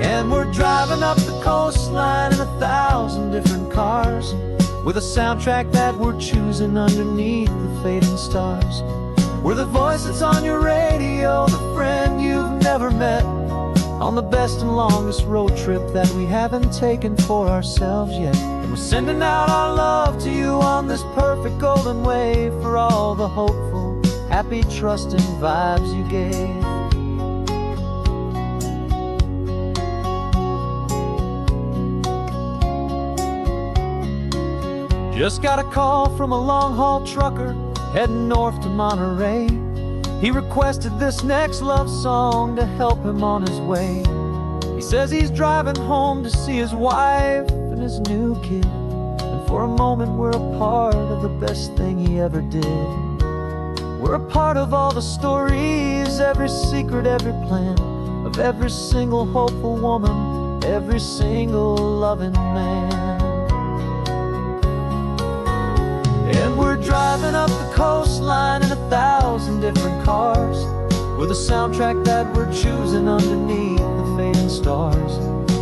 And we're driving up the coastline in 1,000 different cars, with a soundtrack that we're choosing underneath the fading stars. We're the voice that's on your radio, the friend you've never met, on the best and longest road trip that we haven't taken for ourselves yet. And we're sending out our love to you on this perfect golden wave, for all the hopeful, happy, trusting vibes you gave. Just got a call from a long-haul trucker heading north to Monterey. He requested this next love song to help him on his way. He says he's driving home to see his wife and his new kid, and for a moment we're a part of the best thing he ever did. We're a part of all the stories, every secret, every plan, of every single hopeful woman, every single loving man. And we're driving up the coastline in 1,000 different cars, with a soundtrack that we're choosing underneath the fading stars.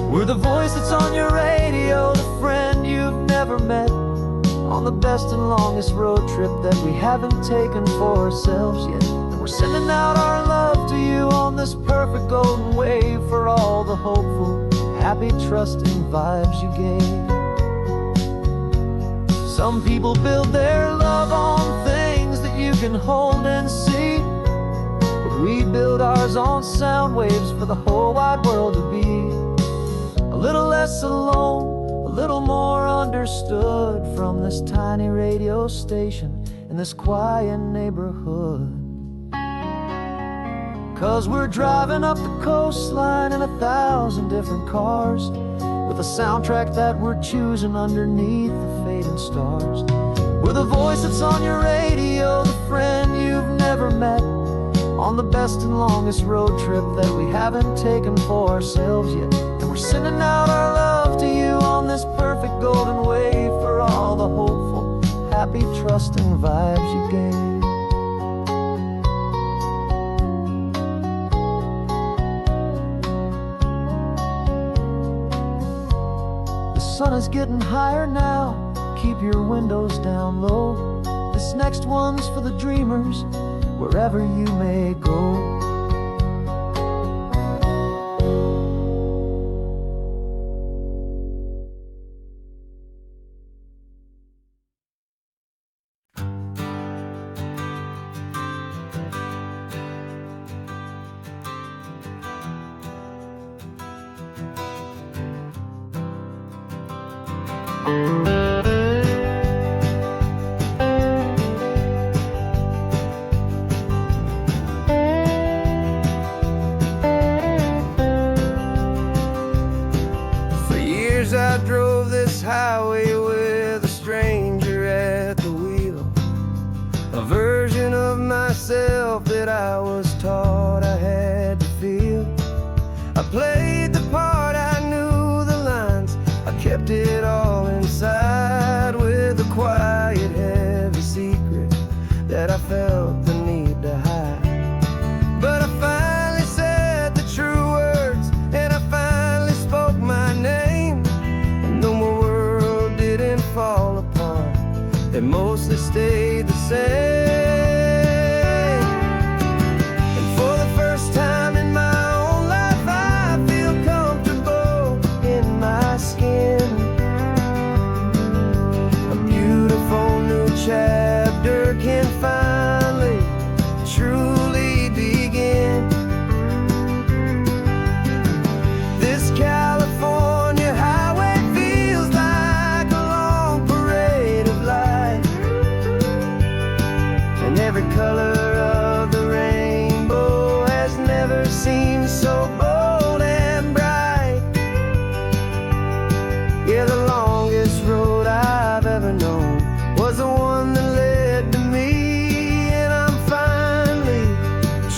We're the voice that's on your radio, the friend you've never met, on the best and longest road trip that we haven't taken for ourselves yet. And we're sending out our love to you on this perfect golden wave, for all the hopeful, happy, trusting vibes you gave. Some people build their love on things that you can hold and see, but we build ours on sound waves for the whole wide world to be a little less alone, a little more understood, from this tiny radio station in this quiet neighborhood. 'Cause we're driving up the coastline in 1,000 different cars, with a soundtrack that we're choosing underneath the fading stars. We're the voice that's on your radio, the friend you've never met, on the best and longest road trip that we haven't taken for ourselves yet. And we're sending out our love to you on this perfect golden wave for all the hopeful, happy, trusting vibes you gave. The sun is getting higher now, keep your windows down low. This next one's for the dreamers, wherever you may go. For years I drove this highway with a stranger at the wheel, a version of myself that I was taught I had to feel. I played the part, I knew the lines, I kept it all inside with a quiet, heavy secret that I felt the need to hide. But I finally said the true words, and I finally spoke my name. And though my world didn't fall apart, it mostly stayed the same. And for the first time in my own life, I feel comfortable in my skin. A beautiful new chapter can finally truly begin. This California highway feels like a long parade of light, and every color of the rainbow has never seemed so bold and bright. Yeah, the longest road I've ever known was the one that led to me, and I'm finally,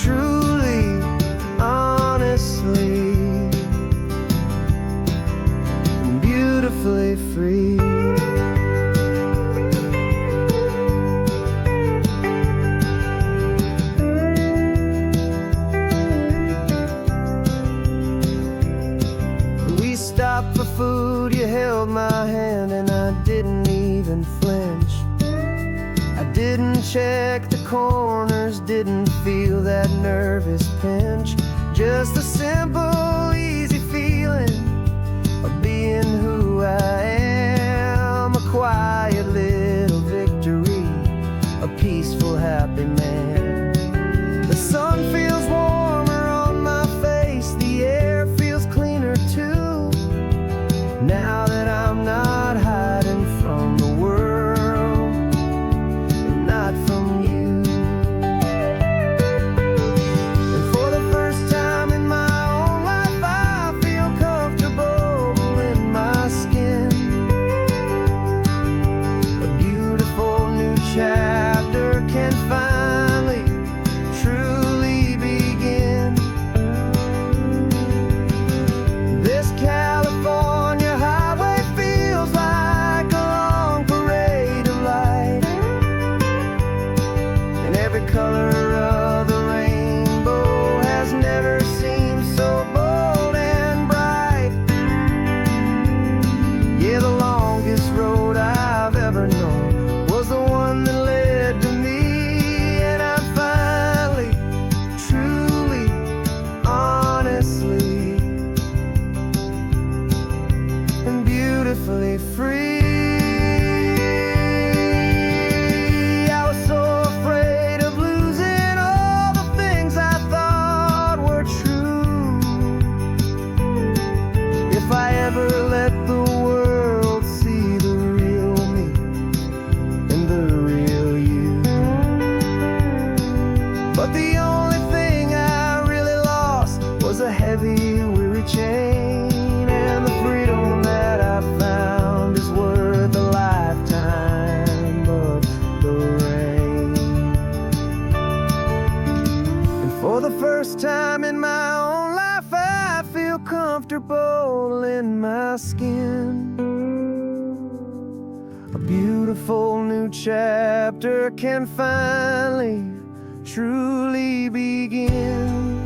truly, honestly, beautifully free. We stopped for food, you held my hand, and I didn't even flinch. I didn't check the corners, didn't feel that nervous pinch. Just a simple, easy feeling of being who I am. A quiet little victory, a peaceful, happy man. The sun feels warmer on my face, the air feels cleaner too, now that I'm not hiding from the world, and not from you. And for the first time in my own life, beautiful new chapter can finally, truly begin.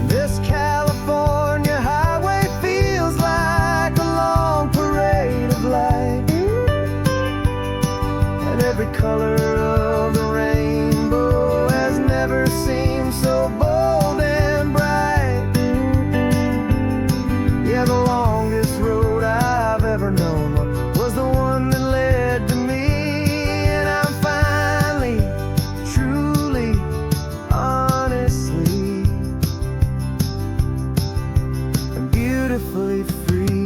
This California highway feels like a long parade of light, and every color of the rainbow has never seemed so bold and bright. Yeah, the longest road I've ever known was the one that led to me, and I'm finally, truly, honestly, and beautifully free.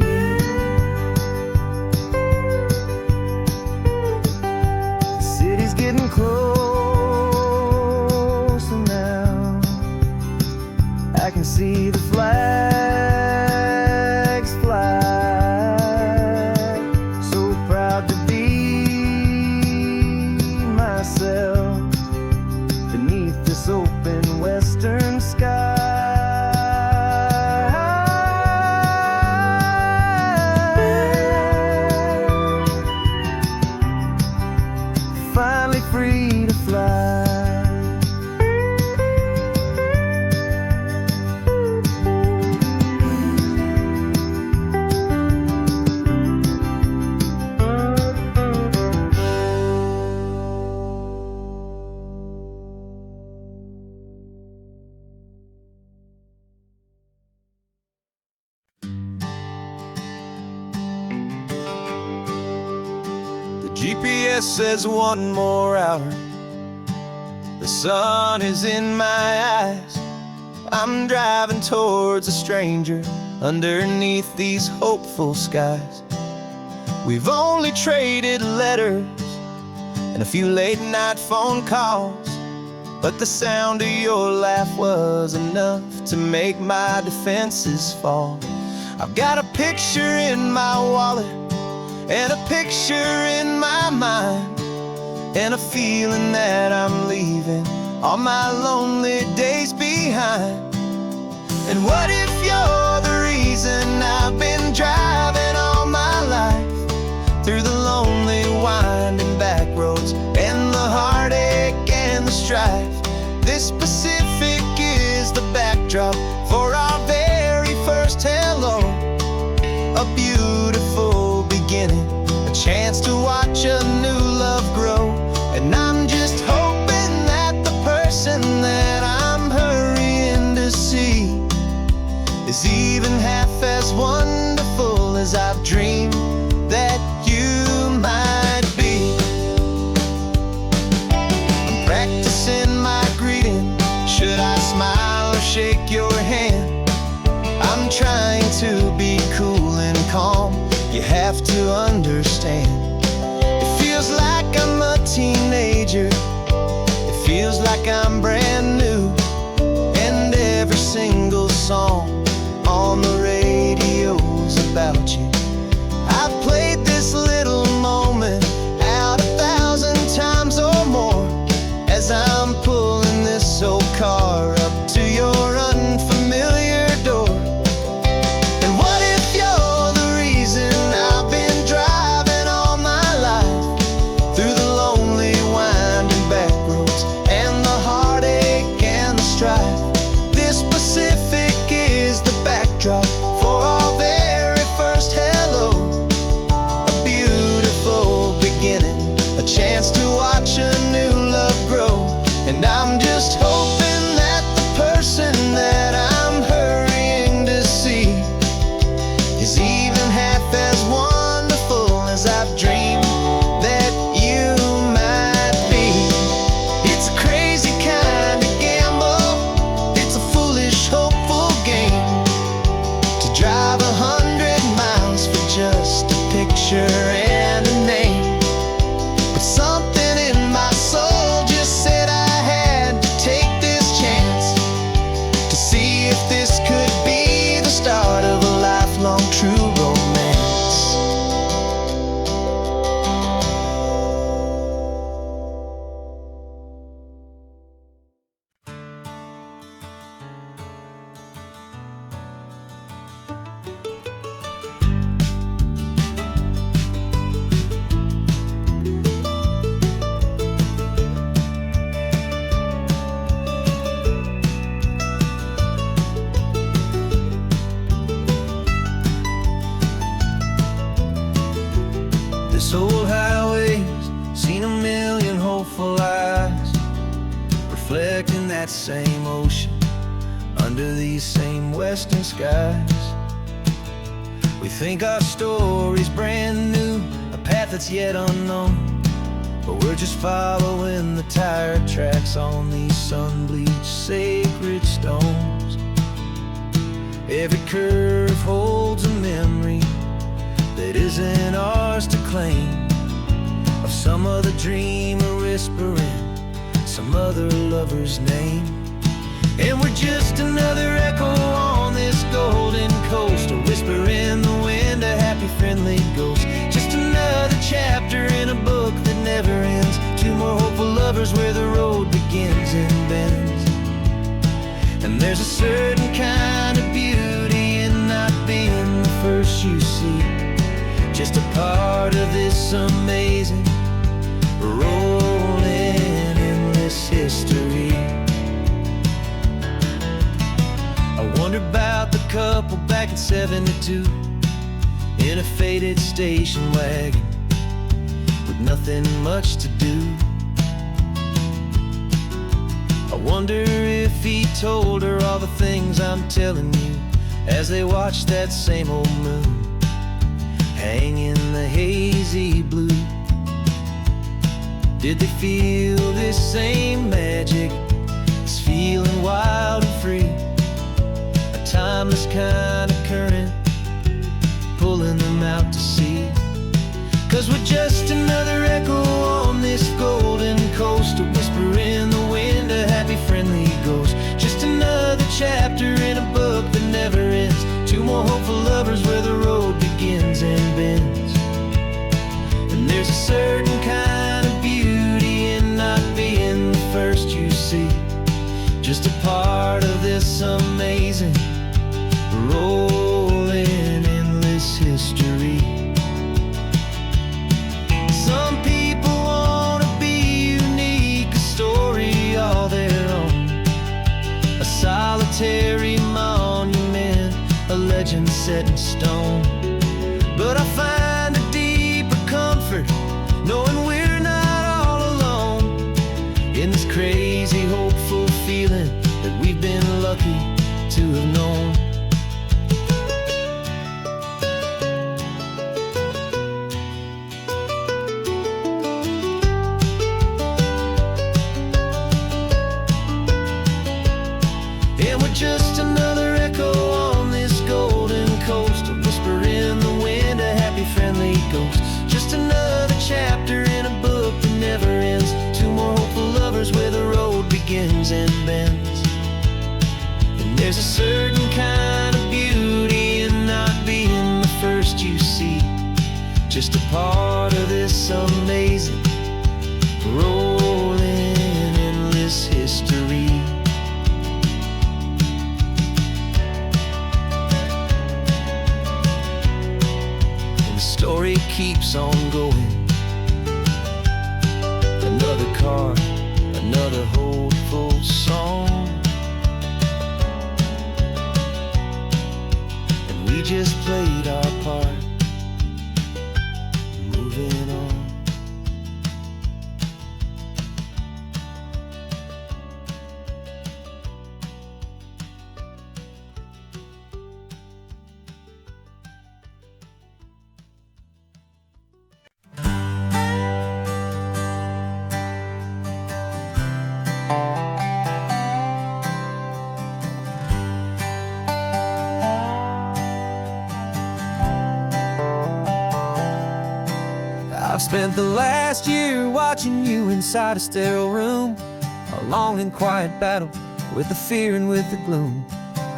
The city's getting closer now. I can see the flags fly. So proud to be myself beneath this open western sky. Finally free to fly. GPS says 1 more hour. The sun is in my eyes. I'm driving towards a stranger underneath these hopeful skies. We've only traded letters and a few late night phone calls, but the sound of your laugh was enough to make my defenses fall. I've got a picture in my wallet and a picture in my mind, and a feeling that I'm leaving all my lonely days behind. And what if you're the reason I've been driving all my life, through the lonely winding back roads and the heartache and the strife? This Pacific is the backdrop for our very first hello, a beautiful beginning, a chance to watch a new love grow. And I'm just hoping that the person that I'm hurrying to see is even half as wonderful as I've dreamed that you might be. I'm practicing my greeting. Should I smile or shake your hand? I'm trying to be cool and calm. You have to understand, it feels like I'm a teenager. It feels like I'm brand new. And every single song on the radio's about you. I've played this little moment out 1,000 times or more, as I'm pulling this old car up to your unfamiliar door. And what if you're the reason I've been driving all my life, through the lonely winding back roads and the heartache and the strife? This Pacific is the backdrop for our very first hello, a beautiful beginning, a chance to watch a new love grow. And I'm just hoping that the person that I'm hurrying to see is even half as wonderful as I've dreamed that you might be. It's a crazy kind of gamble, it's a foolish, hopeful game, to drive 100 miles for just a picture and a name. But something in my soul just said I had to take this chance, to see if this could be the start of a lifelong true romance. This old highway's seen a million hopeful eyes, reflecting that same ocean under these same western skies. We think our story's brand new, a path that's yet unknown, but we're just following the tire tracks on these sun-bleached sacred stones. Every curve holds a memory that isn't ours to claim, of some other dreamer whispering some other lover's name. And we're just another echo on this golden coast, a whisper in the wind, a happy friendly ghost. Just another chapter in a book that never ends, two more hopeful lovers where the road begins and bends. And there's a certain kind of beauty in not being the first you see, just a part of this amazing rolling endless history. I wonder about the couple back in '72 in a faded station wagon with nothing much to do. I wonder if he told her all the things I'm telling you as they watched that same old moon hang in the hazy blue. Did they feel this same magic, this feeling wild and free, a timeless kind of current pulling them out to sea? 'Cause we're just another echo on this golden coast, a whisper in the wind, a happy friendly ghost. Just another chapter in a book that never ends, two more hopeful lovers where the road begins and bends. And there's a certain kind of beauty in not being the first you see, just a part of this amazing rolling endless history. Some people wanna be unique, a story all their own, a solitary monument, a legend set in stone. But I find a deeper comfort knowing we're not all alone in this crazy hopeful feeling that we've been lucky to have known. And we're just another echo on this golden coast, a whisper in the wind, a happy friendly ghost. Just another chapter in a book that never ends, two more hopeful lovers where the road begins and bends. And there's a certain kind of beauty in not being the first you see, just a part of this amazing rolling endless history. Story keeps on going. Another card, another hopeful song, and we just played our part, moving on. I've spent the last year watching you inside a sterile room, a long and quiet battle with the fear and with the gloom.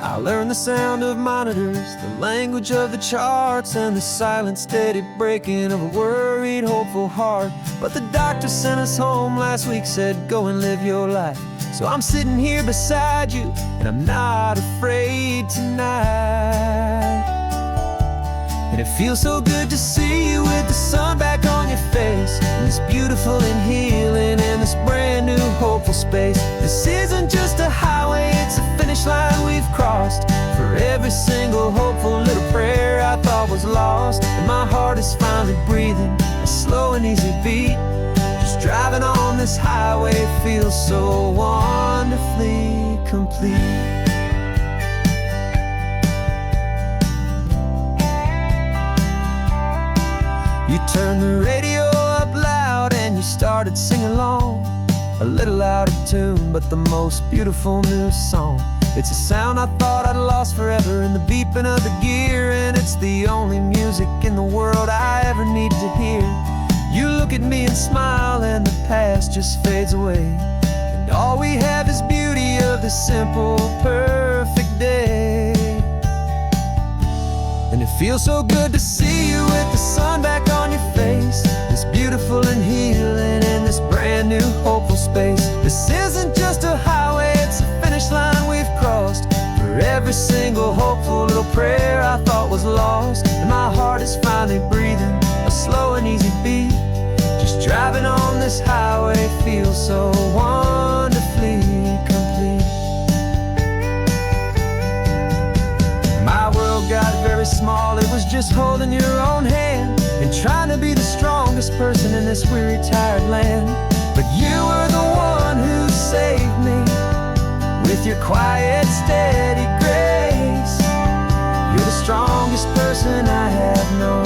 I learned the sound of monitors, the language of the charts, and the silent steady breaking of a worried hopeful heart. But the doctor sent us home last week, said go and live your life. So I'm sitting here beside you and I'm not afraid tonight. And it feels so good to see you with the sun back on your face, and this beautiful and healing in this brand new hopeful space. This isn't just a highway, it's a finish line we've crossed. For every single hopeful little prayer I thought was lost, and my heart is finally breathing a and easy beat. Just driving on this highway feels so wonderfully complete. You turned the radio up loud and you started singing along. A little out of tune, but the most beautiful new song. It's a sound I thought I'd lost forever in the beeping of the gear, and it's the only music in the world I ever need to hear. You look at me and smile, and the past just fades away, and all we have is beauty of this simple, perfect day. And it feels so good to see you with the sun back on your face, this beautiful and healing in this brand new hopeful space. This isn't just a highway, it's a finish line we've crossed. For every single hopeful little prayer I thought was lost, and my heart is finally breathing a slow and easy beat. Just driving on this highway feels so wonderfully complete. My world got very small, it was just holding your own hand and trying to be the strongest person in this weary, tired land. But you were the one who saved me with your quiet, steady grace. You're the strongest person I have known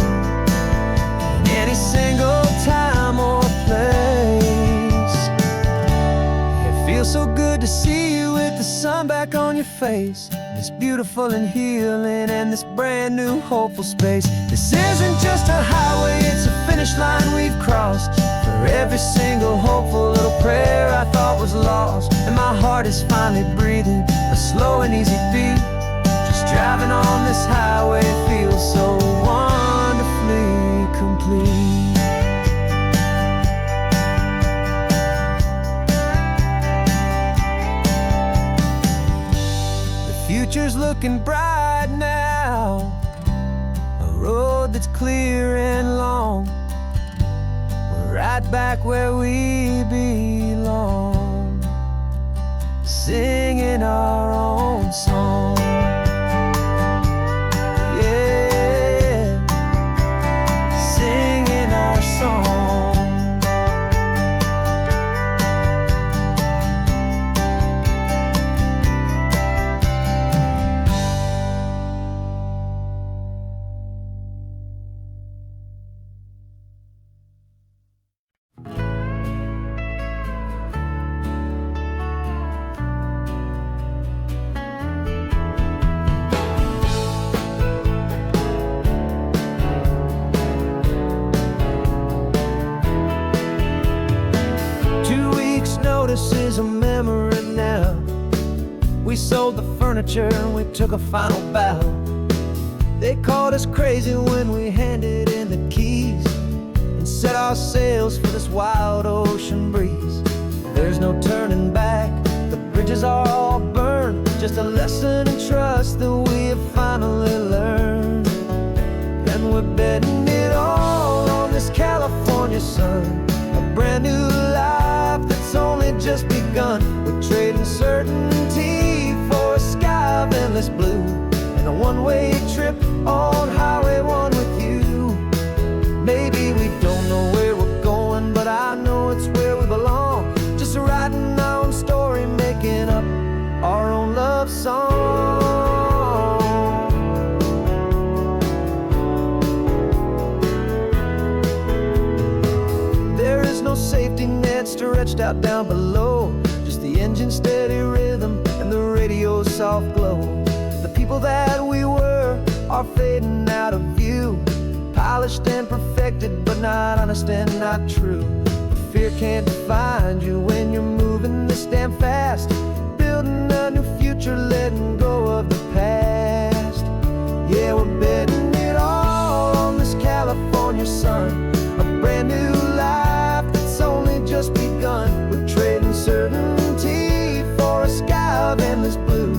in any single time or place. It feels so good to see you with the sun back on your face, this beautiful and healing and this brand new hopeful space. This isn't just a highway, it's a finish line we've crossed. For every single hopeful little prayer I thought was lost, and my heart is finally breathing a slow and easy beat. Just driving on this highway feels so wonderfully complete. Future's looking bright now, a road that's clear and long. We're right back where we belong, singing our own song. Yeah, singing our song. This is a memory now. We sold the furniture and we took a final bow. They called us crazy when we handed in the keys and set our sails for this wild ocean breeze. There's no turning back, the bridges are all burned. Just a lesson in trust that we have finally learned. And we're betting it all on this California sun, a brand new life that's only just begun. We're trading certainty for a sky of endless blue, and a one-way trip on Highway 1 with you. Maybe we don't know where we're going, but I know it's where we belong. Just writing our own story, making up our own love song. There is no safety net stretched out down below, just the engine's steady rhythm and the radio's soft glow. The people that we were are fading out of view, polished and perfected, but not honest and not true. Fear can't define you when you're moving this damn fast, building a new future, letting go of the past. Yeah, we're betting it all on this California sun, a brand new life that's only just begun. We're trading certainty for a sky of endless blue,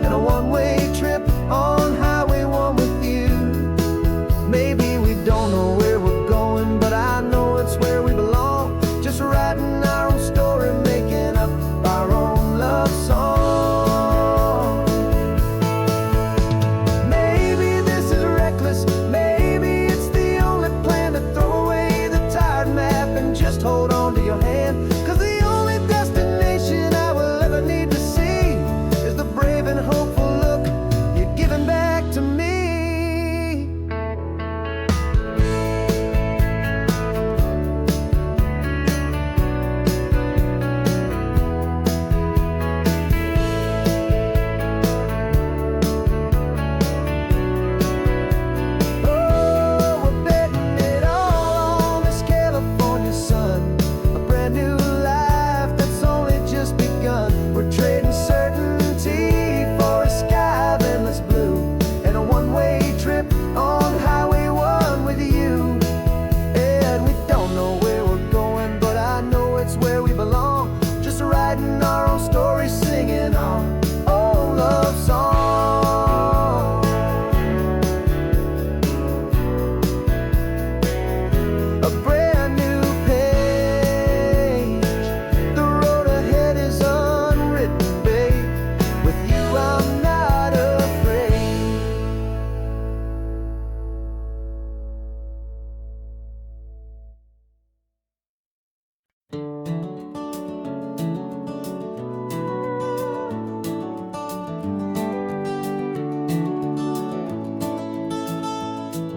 and a one-way trip on Highway 1 with you. Maybe we don't know where we're going, but I know it's where we belong. Just writing our own story, making up our own love song. Maybe this is reckless, maybe it's the only plan to throw away just hold on to your hand. 'Cause the only destination I will ever need to see is the brave and hopeful look you're giving back to me.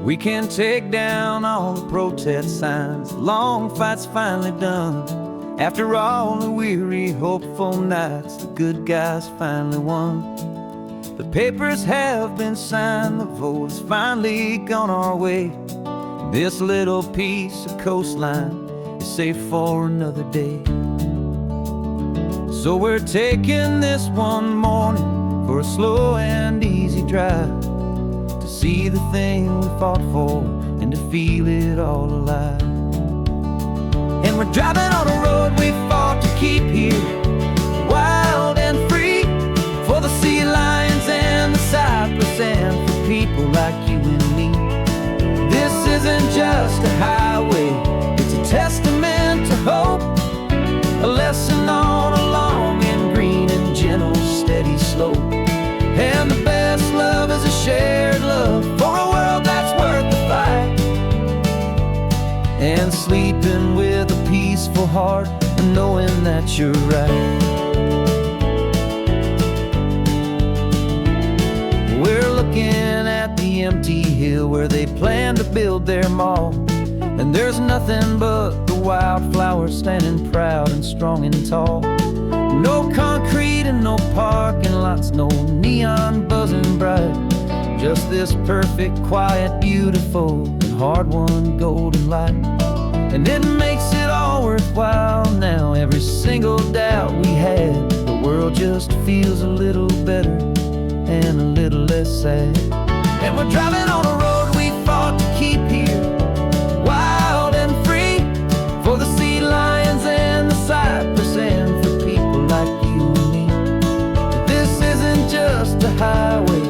We can take down all the protest signs, long fight's finally done. After all the weary, hopeful nights, the good guys finally won. The papers have been signed, the vote has finally gone our way. This little piece of coastline is safe for another day. So we're taking this one morning for a slow and easy drive, to see the thing we fought for and to feel it all alive. And we're driving on a road we fought to keep here, wild and free, for the sea lions and the cypress and for people like you and me. This isn't just a highway, it's a testament to hope, a lesson on a long and green and gentle steady slope. And the best love is a shared love for a world that's worth the fight, and sleeping with a peaceful heart and knowing that you're right. We're looking at the empty hill where they plan to build their mall, and there's nothing but the wildflowers standing proud and strong and tall. No concrete and no parking lots, no neon buzzing bright, just this perfect, quiet, beautiful, and hard-won golden light. And it makes it all worthwhile now, every single doubt we had. The world just feels a little better and a little less sad. And we're driving on a road we fought to keep here, wild and free, for the sea lions and the cypress and for people like you and me. This isn't just a highway,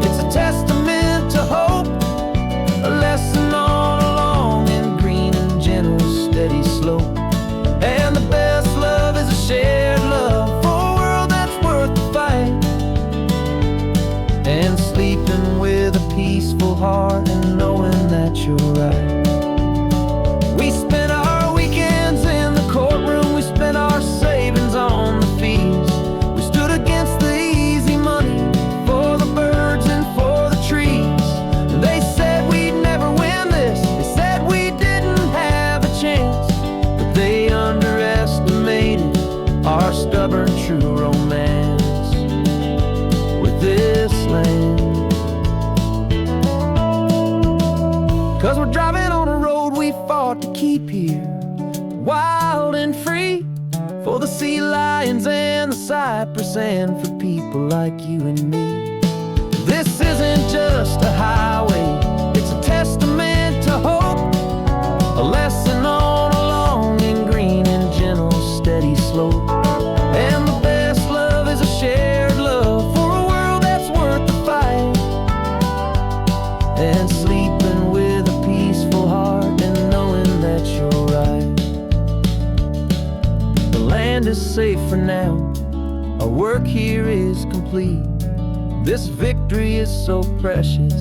it's a testament to hope, a lesson on a long and green and gentle steady slope. And the best love is a shared love for a world that's worth the fight, and sleeping with a peaceful heart and knowing that you're right. We spent our weekends in the courtroom, we spent our savings on the fees. We stood against the easy money for the birds and for the trees. They said we'd never win this, they said we didn't have a chance, but they underestimated our stubborn true romance with this land. 'Cause we're driving on a road we fought to keep here, wild and free, for the sea lions and the cypress and for people like you and me. This isn't just a highway, it's a testament to hope, a lesson on a long and green and gentle steady slope. And the best love is a shared love for a world that's worth the fight, and sleeping with a peaceful heart and knowing that you're right. The land is safe for now, our work here is complete. This victory is so precious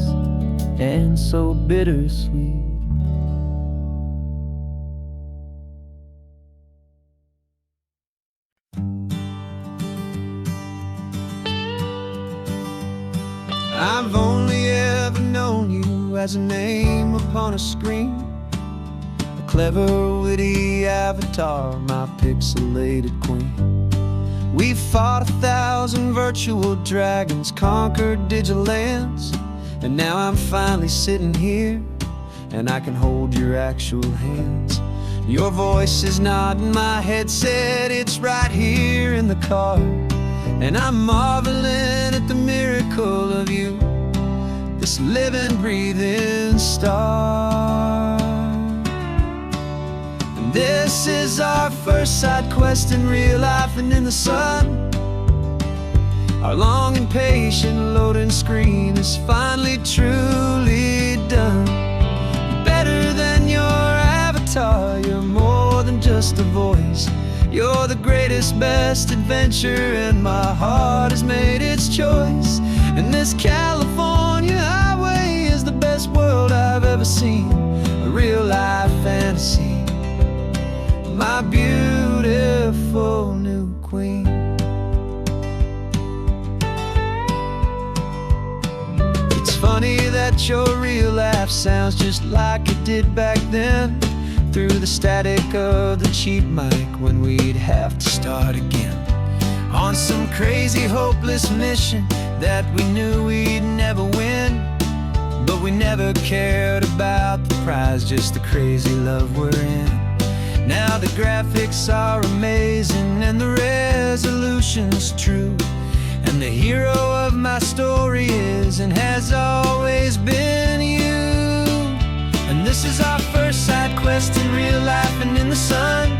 and so bittersweet. as a name upon a screen. A clever, witty avatar, my pixelated queen. We fought 1,000 virtual dragons, conquered digital lands, and now I'm finally sitting here, and I can hold your actual hands. Your voice is not in my headset, it's right here in the car, and I'm marveling at the miracle of you, this living, breathing star. And this is our first side quest in real life and in the sun. Our long and patient loading screen is finally truly done. Better than your avatar, you're more than just a voice. You're the greatest, best adventure, and my heart has made its choice. And this California highway is the best world I've ever seen, a real life fantasy, my beautiful new queen. It's funny that your real life sounds just like it did back then, through the static of the cheap mic when we'd have to start again, on some crazy hopeless mission that we knew we'd never win. But we never cared about the prize, just the crazy love we're in. Now the graphics are amazing and the resolution's true, and the hero of my story is and has always been you. And this is our first side quest in real life and in the sun.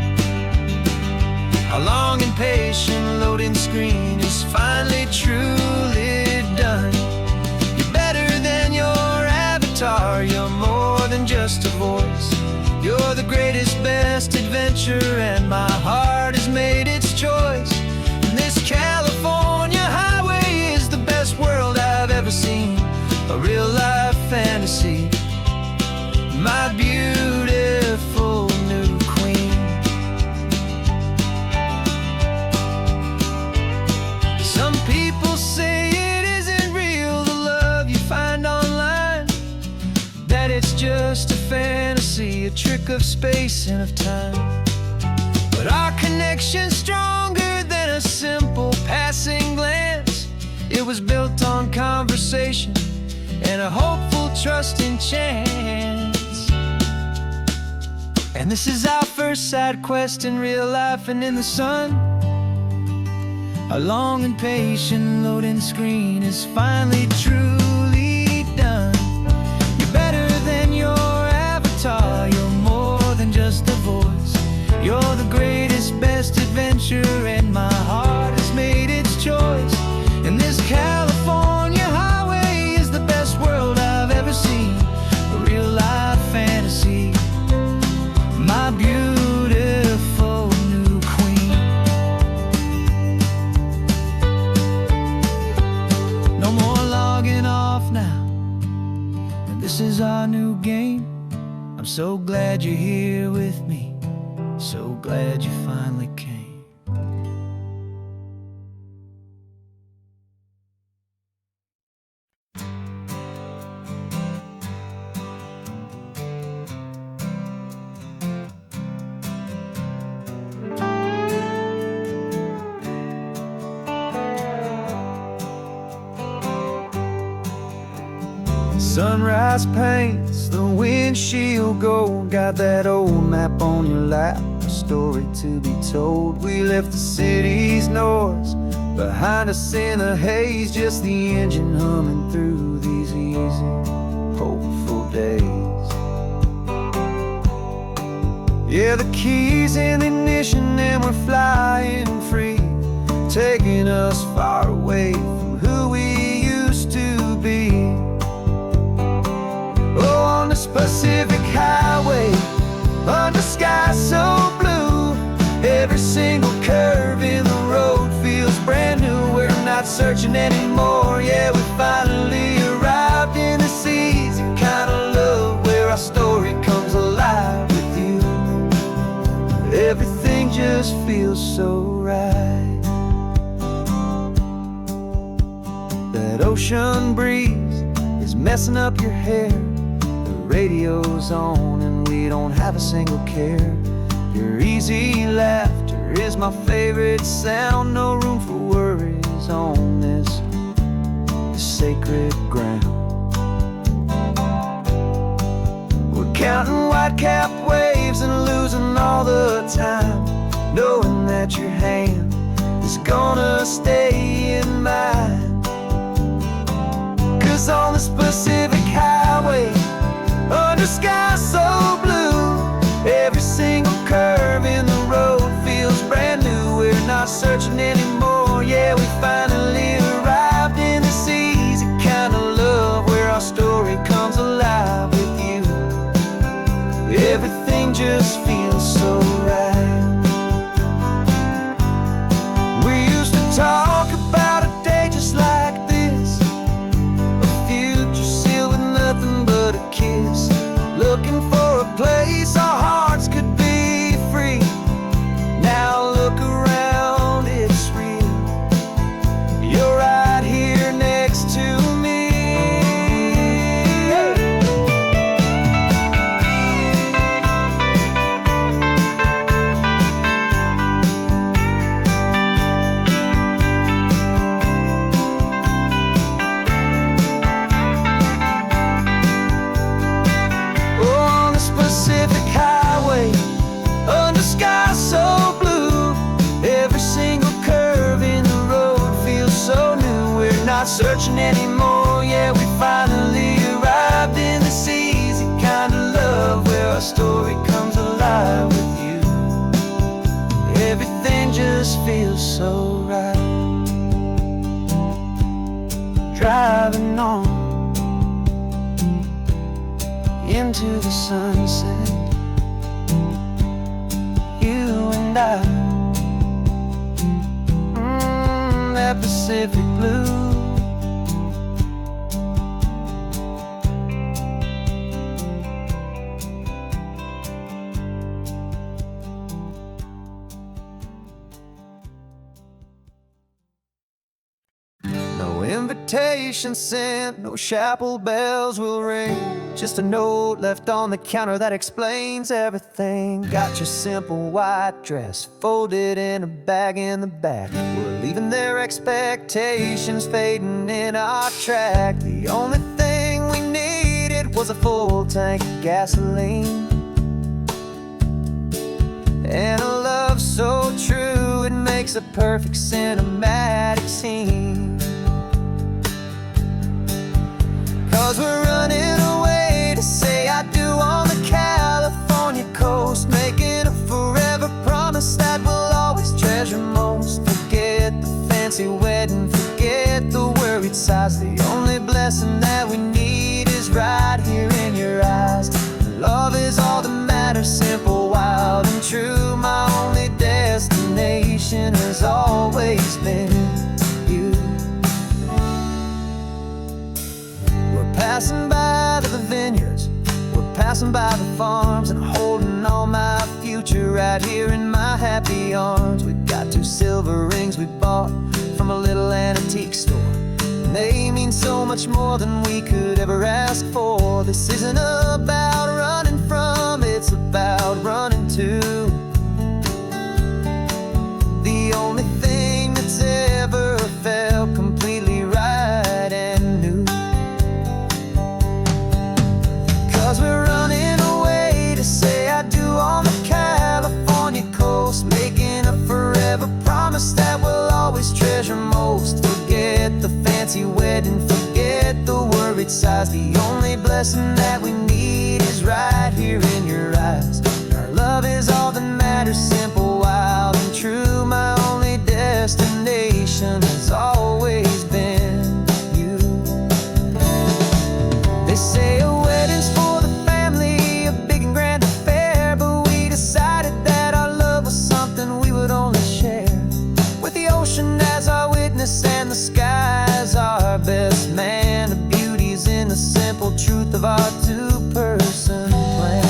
Our long and patient loading screen is finally truly done. You're better than your avatar, you're more than just a voice. You're the greatest, best adventure, and my heart has made its choice. And this California highway is the best world I've ever seen, a real life fantasy, my beautiful new queen. Some people say it isn't real, the love you find online, that it's just a fantasy, a trick of space and of time. But our connection's stronger than a simple passing glance. It was built on conversation and a hopeful, trusting chance. And this is our first side quest in real life and in the sun. Our long and patient loading screen is finally truly done. You're better than your avatar, you're more than just a voice. You're the greatest, best adventure, and my heart has made its choice. And this California highway is the best world I've ever seen, a real life fantasy, my beautiful new queen. No more logging off now, and this is our new game. I'm so glad you're here with me, so glad you finally came. Sunrise paints the windshield gold, got that old map on your lap, a story to be told. We left the city's noise behind us in the haze, just the engine humming through these easy, hopeful days. Yeah, the keys in the ignition and we're flying free, taking us far away from who we used to be. Oh, on this Pacific highway, under sky so blue, every single curve in the road feels brand new. We're not searching anymore, yeah, we finally arrived in this easy kind of love, where our story comes alive with you. Everything just feels so right. That ocean breeze is messing up your hair, radio's on and we don't have a single care. Your easy laughter is my favorite sound. No room for worries on this sacred ground. We're counting white-cap waves and losing all the time, knowing that your hand is gonna stay in mine. 'Cause on this Pacific highway, under sky so blue, every single curve in the road feels brand new. We're not searching anymore, yeah, we finally arrived in this easy kind of love where our story comes alive with you. Everything just feels so right. We used to talk about a day just like this, a future sealed with nothing but a kiss, looking for a place our hearts could be free. Now look around, it's real. You're right here next to me. On this Pacific highway, under sky so blue, every single curve in the road feels so new. We're not searching anymore, yeah, we finally arrived in this easy kind of love where our story comes alive with you. Everything just feels so right. Driving on into the sunset, you and I, that Pacific blue. No invitation sent, no chapel bells will ring, just a note left on the counter that explains everything. Got your simple white dress folded in a bag in the back. We're leaving their expectations fading in our track. The only thing we needed was a full tank of gasoline and a love so true it makes a perfect cinematic scene. 'Cause we're running away to say I do on the California coast, making a forever promise that we'll always treasure most. Forget the fancy wedding, forget the worried sighs. The only blessing that we need is right here in your eyes. Love is all that matters, simple, wild, and true. My only destination has always been you. We're passing by the vineyards, we're passing by the farms, and holding all my future right here in my happy arms. We've got 2 silver rings we bought from a little antique store, and they mean so much more than we could ever ask for. This isn't about running from, it's about running to the only thing that's ever felt completely right and new. 'Cause we're running away to say I do on the California coast, making a forever promise that we'll always treasure most. Forget the fancy wedding, forget the worried sighs. The only blessing that we need is right here in your eyes. Our love is all that matters, simple, wild, and true. My only destination has always been you. They say a wedding's for the family, a big and grand affair, but we decided that our love was something we would only share with the ocean as our witness and the sky as our best man. The beauty's in the simple truth of our 2-person plan.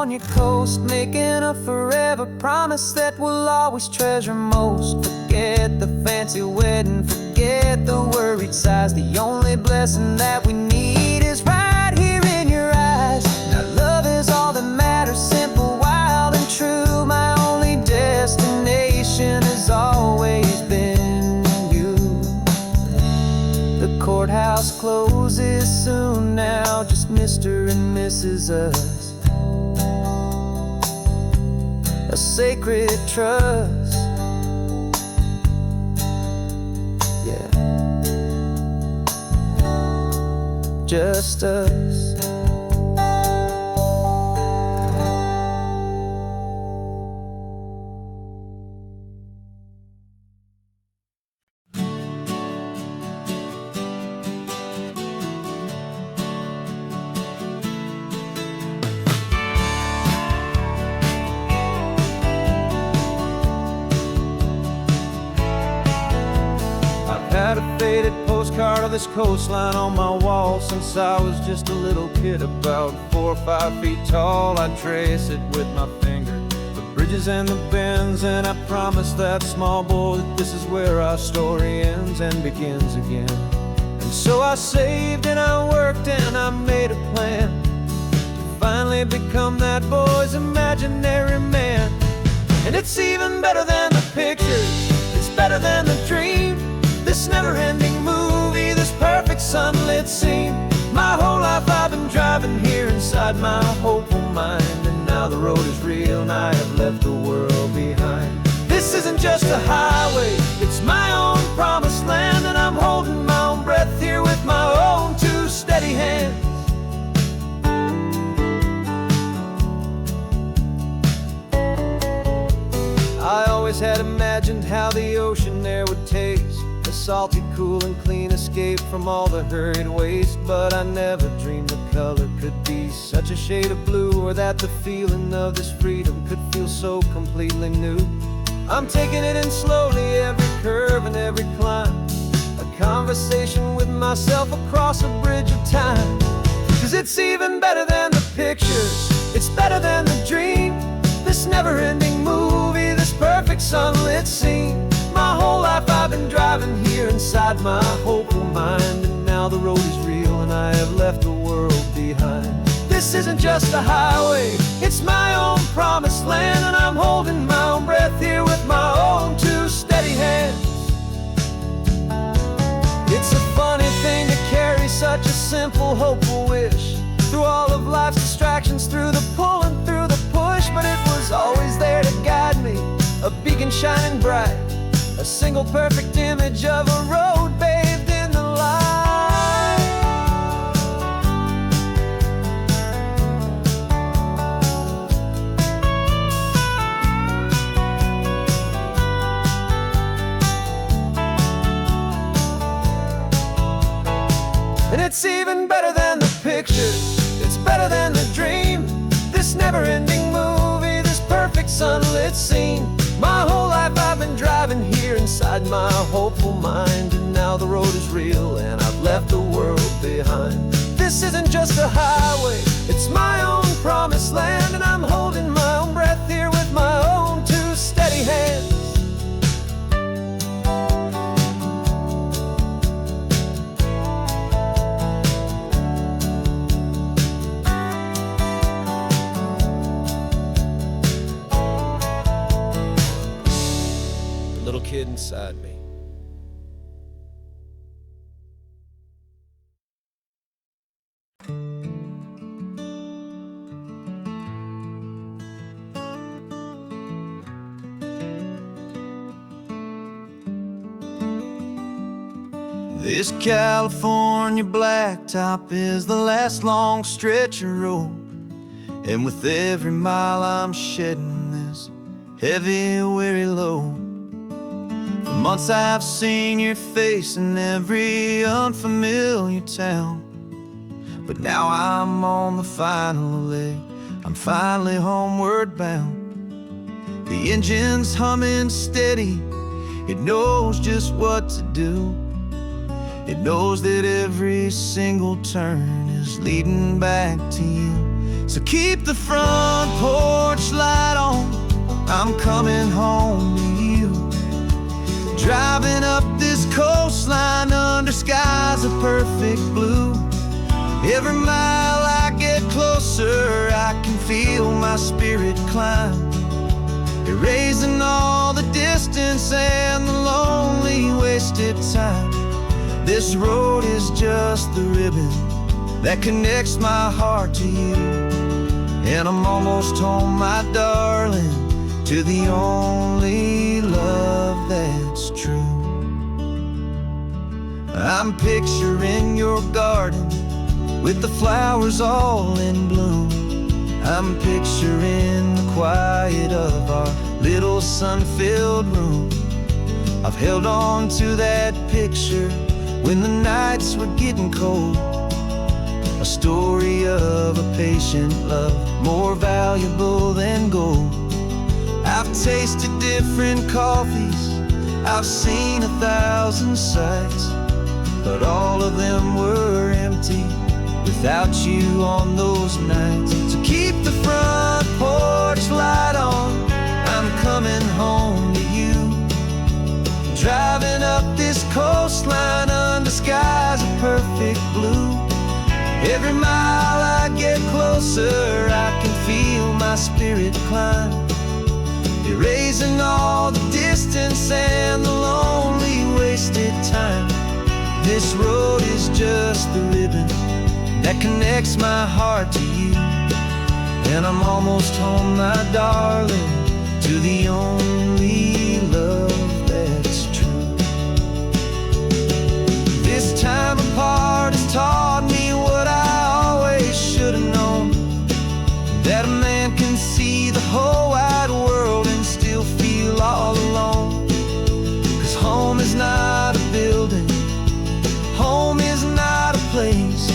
California coast, making a forever promise that we'll always treasure most. Forget the fancy wedding, forget the worried sighs. The only blessing that we need is right here in your eyes. Now love is all that matters, simple, wild and true. My only destination has always been you. The courthouse closes soon now, just Mr. and Mrs. Us, a sacred trust. Yeah, just us. Had a faded postcard of this coastline on my wall since I was just a little kid, about 4 or 5 feet tall. I trace it with my finger, the bridges and the bends, and I promise that small boy that this is where our story ends and begins again. And so I saved and I worked and I made a plan to finally become that boy's imaginary man. And it's even better than the pictures, it's better than the dream. This never-ending movie, this perfect sunlit scene. My whole life I've been driving here inside my hopeful mind, and now the road is real and I have left the world behind. This isn't just a highway, it's my own promised land, and I'm holding my own breath here with my own 2 steady hands. I always had imagined how the ocean there would taste, a salty, cool and clean escape from all the hurried waste. But I never dreamed the color could be such a shade of blue, or that the feeling of this freedom could feel so completely new. I'm taking it in slowly, every curve and every climb, a conversation with myself across a bridge of time. 'Cause it's even better than the pictures, it's better than the dream. This never-ending movie, this perfect sunlit scene. My whole life I've been driving here inside my hopeful mind, and now the road is real and I have left the world behind. This isn't just a highway, it's my own promised land, and I'm holding my own breath here with my own 2 steady hands. It's a funny thing to carry such a simple, hopeful wish through all of life's distractions, through the pull and through the push. But it was always there to guide me, a beacon shining bright, a single perfect image of a road bathed in the light. And it's even better than the pictures, it's better than the dream. This never-ending movie, this perfect sunlit scene. My whole life I've been driving here inside my hopeful mind, and now the road is real and I've left the world behind. This isn't just a highway, it's my own promised land, and I'm holding my own breath here with my own 2 steady hands. Little kid inside me. This California blacktop is the last long stretch of road, and with every mile I'm shedding this heavy, weary load. For months I've seen your face in every unfamiliar town, but now I'm on the final leg, I'm finally homeward bound. The engine's humming steady, it knows just what to do. It knows that every single turn is leading back to you. So keep the front porch light on, I'm coming home to you. Driving up this coastline under skies of perfect blue. Every mile I get closer, I can feel my spirit climb, erasing all the distance and the lonely wasted time. This road is just the ribbon that connects my heart to you. And I'm almost home, my darling, to the only love that's true. I'm picturing your garden with the flowers all in bloom. I'm picturing the quiet of our little sun-filled room. I've held on to that picture when the nights were getting cold. A story of a patient love, more valuable than gold. I've tasted different coffees, I've seen 1,000 sights, but all of them were empty without you on those nights. So keep the front porch light on, I'm coming home to you. Driving up this coastline under skies of perfect blue. Every mile I get closer, I can feel my spirit climb, erasing all the distance and the lonely wasted time. This road is just the ribbon that connects my heart to you. And I'm almost home, my darling, to the only love that's true. This time apart has taught me what I always should have known, that a man can see the whole wide world and still feel all alone. 'Cause home is not a building, home is not a place,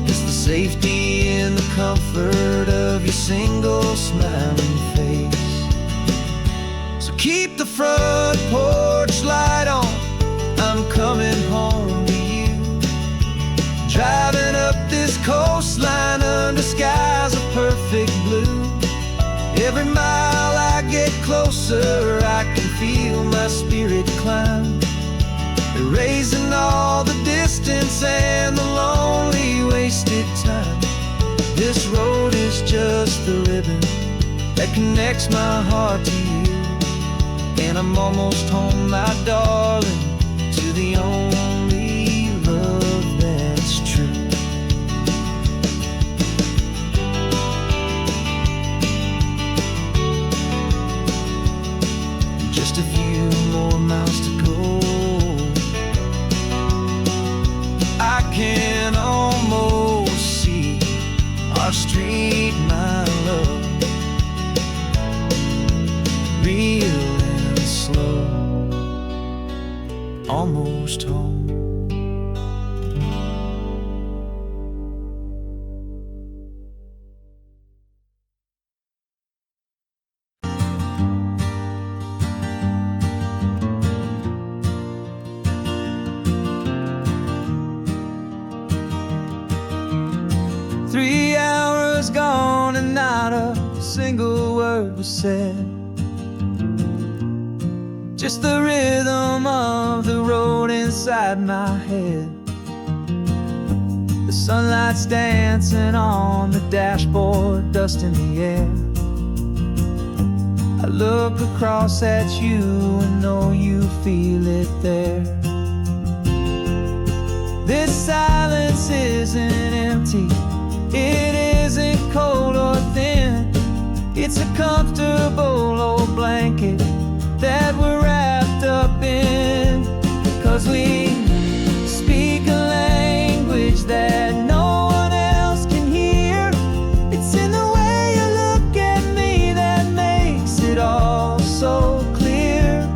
it's the safety and the comfort of your single smiling face. So keep the front porch light on, I'm coming home to you. Driving up this coastline under skies of perfect blue. Every mile I get closer, I can feel my spirit climb, erasing all the distance and the lonely wasted time. This road is just the ribbon that connects my heart to you. And I'm almost home, my darling, to the only love that's true. Just a few more miles to go, I can almost see our street, my love, real and slow, almost home. Gone and not a single word was said, just the rhythm of the road inside my head. The sunlight's dancing on the dashboard, dust in the air. I look across at you and know you feel it there. This silence isn't empty, it isn't cold or thin, it's a comfortable old blanket that we're wrapped up in. 'Cause we speak a language that no one else can hear. It's in the way you look at me that makes it all so clear.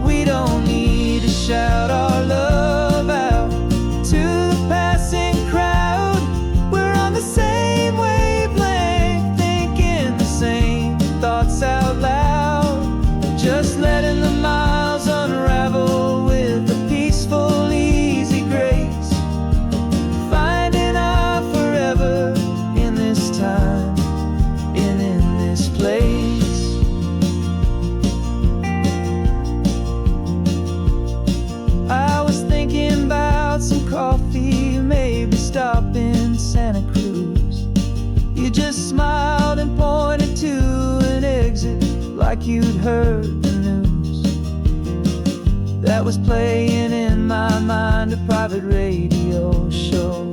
We don't need to shout our love out to the passing crowd. We're on the same wavelength, thinking the same thoughts out loud, just letting the miles unravel like you'd heard the news that was playing in my mind, a private radio show.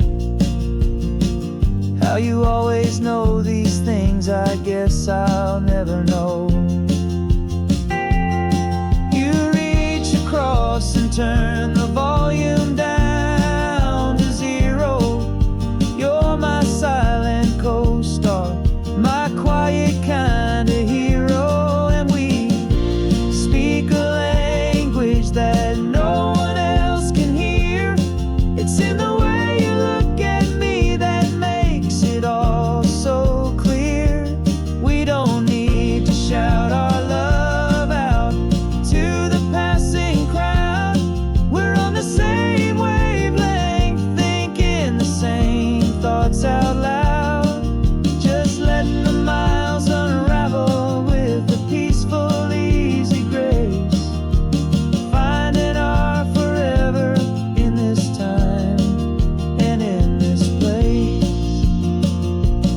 How you always know these things, I guess I'll never know. You reach across and turn the volume down to 0. You're my silent co-star, my quiet kind of hero. And we speak a language that no one else can hear. It's in the way you look at me that makes it all so clear. We don't need to shout our love out to the passing crowd. We're on the same wavelength, thinking the same thoughts out loud. Just letting the miles unravel with a peaceful, easy grace. Finding our forever in this time and in this place.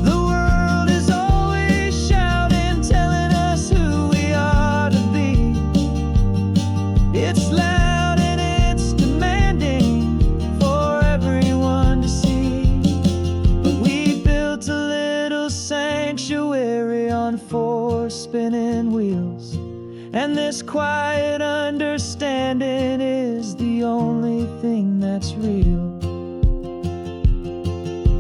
The world is always shouting, telling us who we are to be. It's loud and it's demanding for everyone to see. But we built a little sanctuary on 4 spinning wheels, and this quiet understanding is the only thing that's real.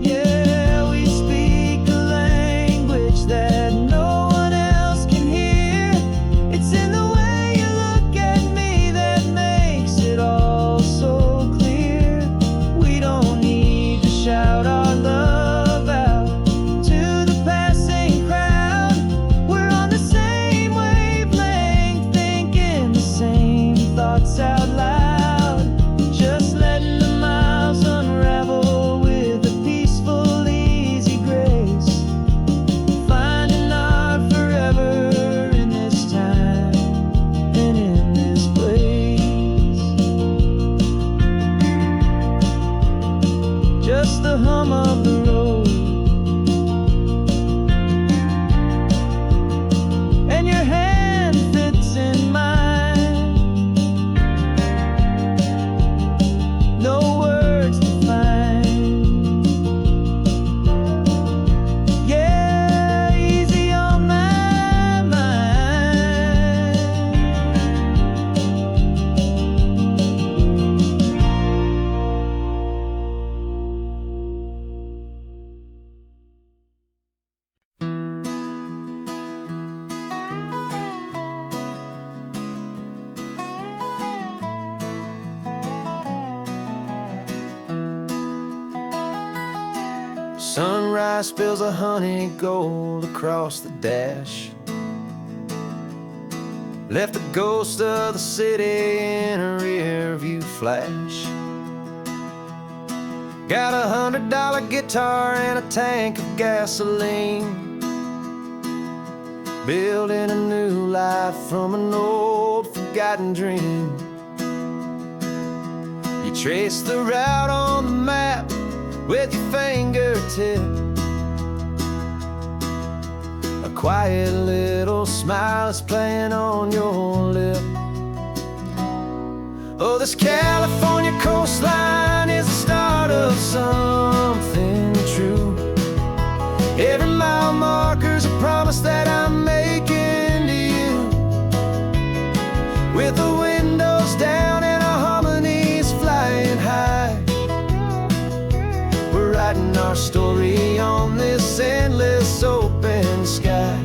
Yeah, we speak a language that no one else can hear. It's in the way you look at me that makes it all so clear. We don't need to shout our love out to the passing crowd. We're on the same wavelength, thinking the same thoughts out loud. Just letting the miles unravel with a peaceful, easy grace. Finding our forever in this time and in this place. Just the hum of the road and your hand fits in mine. No words to find. Yeah, easy on my mind. Sunrise spills a honey gold across the dash. Left the ghost of the city in a rear view flash. Got a $100 guitar and a tank of gasoline. Building a new life from an old forgotten dream. You trace the route on the map with your fingertip. A quiet little smile is playing on your lip. Oh, this California coastline is the start of something true. Every mile marker's a promise that I'm making to you. With the windows down and our harmonies flying high, we're writing our story on this endless open sky.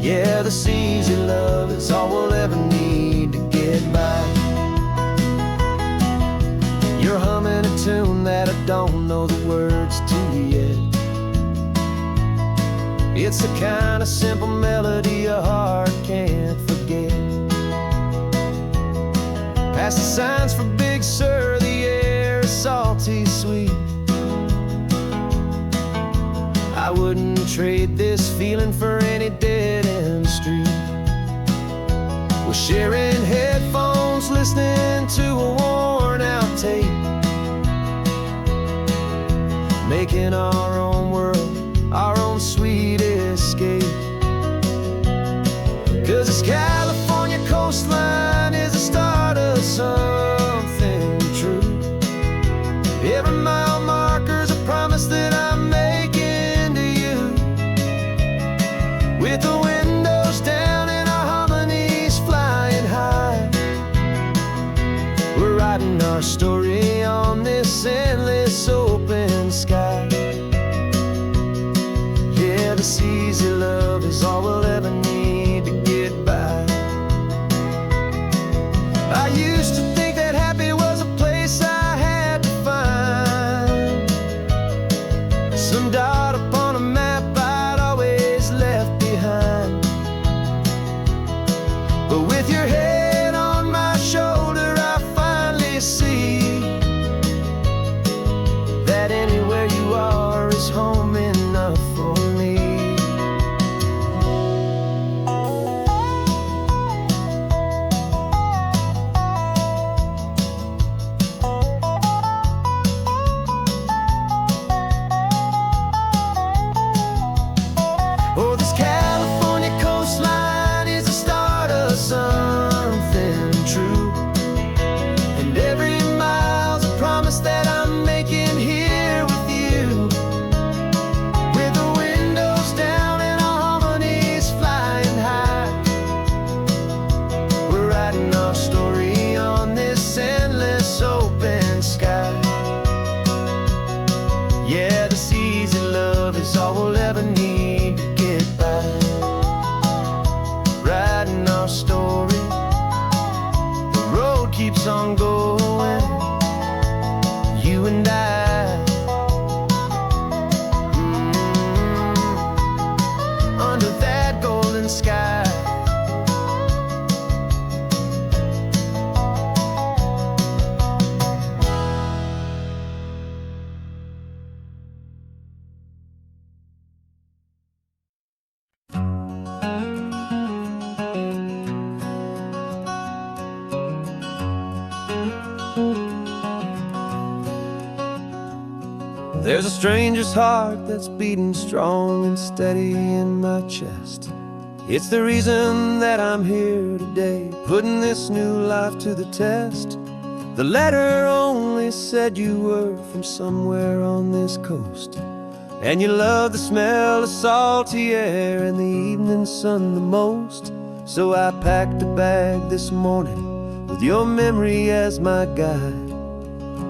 Yeah, this easy love is all we'll ever need to get by. You're humming a tune that I don't know the words to yet. It's the kind of simple melody a heart can't forget. Past the signs for Big Sur, the air is salty sweet. I wouldn't trade this feeling for any dead-end street. We're sharing headphones, listening to a worn-out tape, making our own world, our own sweet escape. this California coastline is the start of something true. Every mile marker's a promise that I'm making to you. With the windows down and our harmonies flying high, we're writing our story on this endless open sky. Yeah, this easy love is all we'll ever need to get by. I used to think that happy was a place I had to find, some dot upon a map I'd always left behind. But with your head on my shoulder, I finally see that anywhere you are is home enough for me. Oh, this California coastline is the start of something true. And every mile's a promise that I'm making here with you. With the windows down and our harmonies flying high, we're writing our story on this endless open sky. Yeah, this easy love is all we'll ever need to get by. Writing our story, the road keeps on going, you and I, under that golden sky. There's a stranger's heart that's beating strong and steady in my chest. It's the reason that I'm here today, putting this new life to the test. The letter only said you were from somewhere on this coast, and you love the smell of salty air and the evening sun the most. So I packed a bag this morning with your memory as my guide,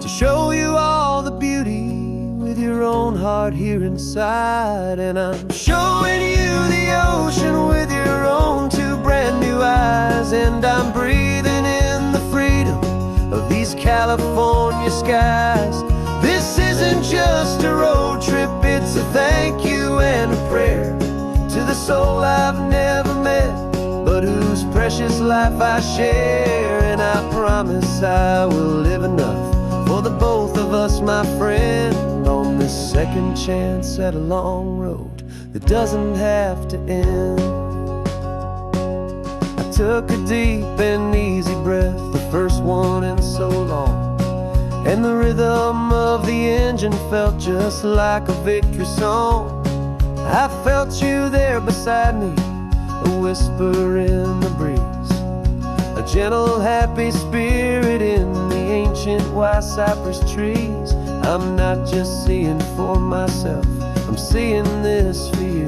to show you all the beauty with your own heart here inside. And I'm showing you the ocean with your own two brand new eyes, and I'm breathing in the freedom of these California skies. This isn't just a road trip, it's a thank you and a prayer to the soul I've never met, but whose precious life I share. And I promise I will live enough for the both of us, my friend, on this second chance at a long road that doesn't have to end. I took a deep and easy breath, the first one in so long, and the rhythm of the engine felt just like a victory song. I felt you there beside me, a whisper in the breeze, a gentle happy spirit in the ancient white cypress trees. I'm not just seeing for myself, I'm seeing this for you,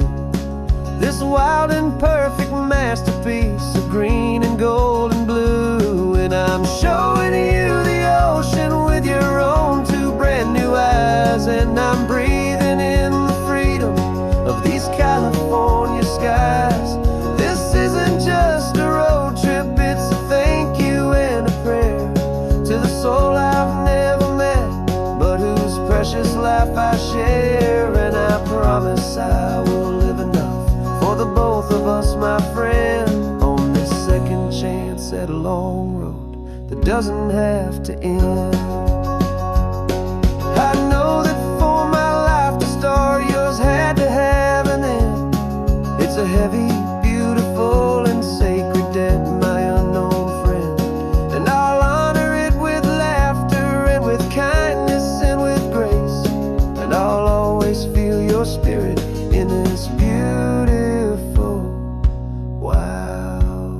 this wild and perfect masterpiece of green and gold and blue. And I'm showing you the ocean with your own two brand new eyes, and I'm breathing in the freedom of these California skies. This isn't just a road trip, it's a thank you and a prayer to the soul I've never met, but whose precious life I share. And I promise I will live enough for the both of us, my friend, on this second chance at a long road that doesn't have to end. I know that for my life to start, yours had to have an end. It's a heavy, beautiful, and sacred debt, my unknown friend, and I'll honor it with laughter and with kindness and with grace, and I'll always feel your spirit in this beautiful wild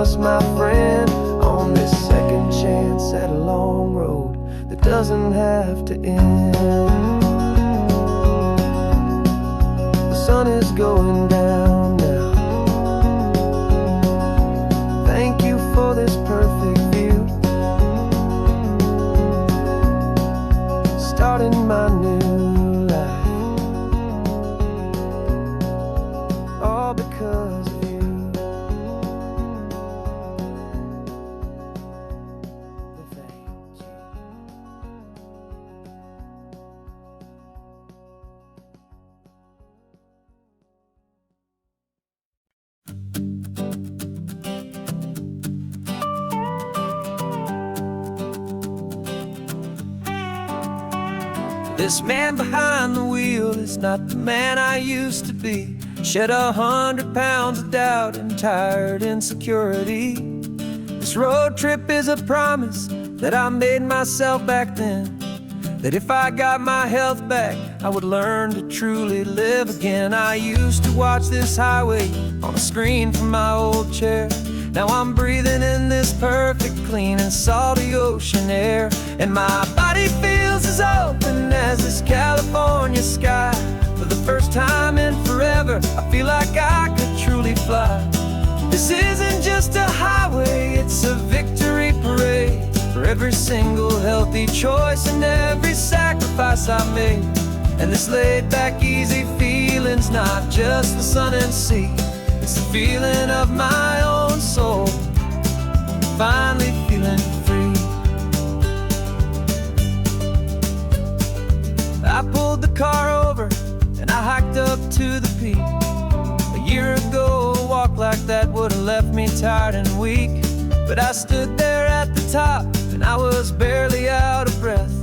trust, my friend, on this second chance at a long road that doesn't have to end. The sun is going down now. Thank you for this perfect view, starting my new life, all because of you. Thank you. This man behind the wheel is not the man I used to be. Shed 100 pounds of doubt and tired insecurity. This road trip is a promise that I made myself back then, that if I got my health back, I would learn to truly live again. I used to watch this highway on a screen from my old chair. Now I'm breathing in this perfect, clean and salty ocean air, and my body feels as open as this California sky. For the first time in forever, I feel like I could truly fly. This isn't just a highway, it's a victory parade for every single healthy choice and every sacrifice I made. And this laid-back, easy feeling's not just the sun and sea, it's the feeling of my own soul, finally feeling free. I pulled the car over and I hiked up to the peak. A year ago, a walk like that would have left me tired and weak, but I stood there at the top and I was barely out of breath,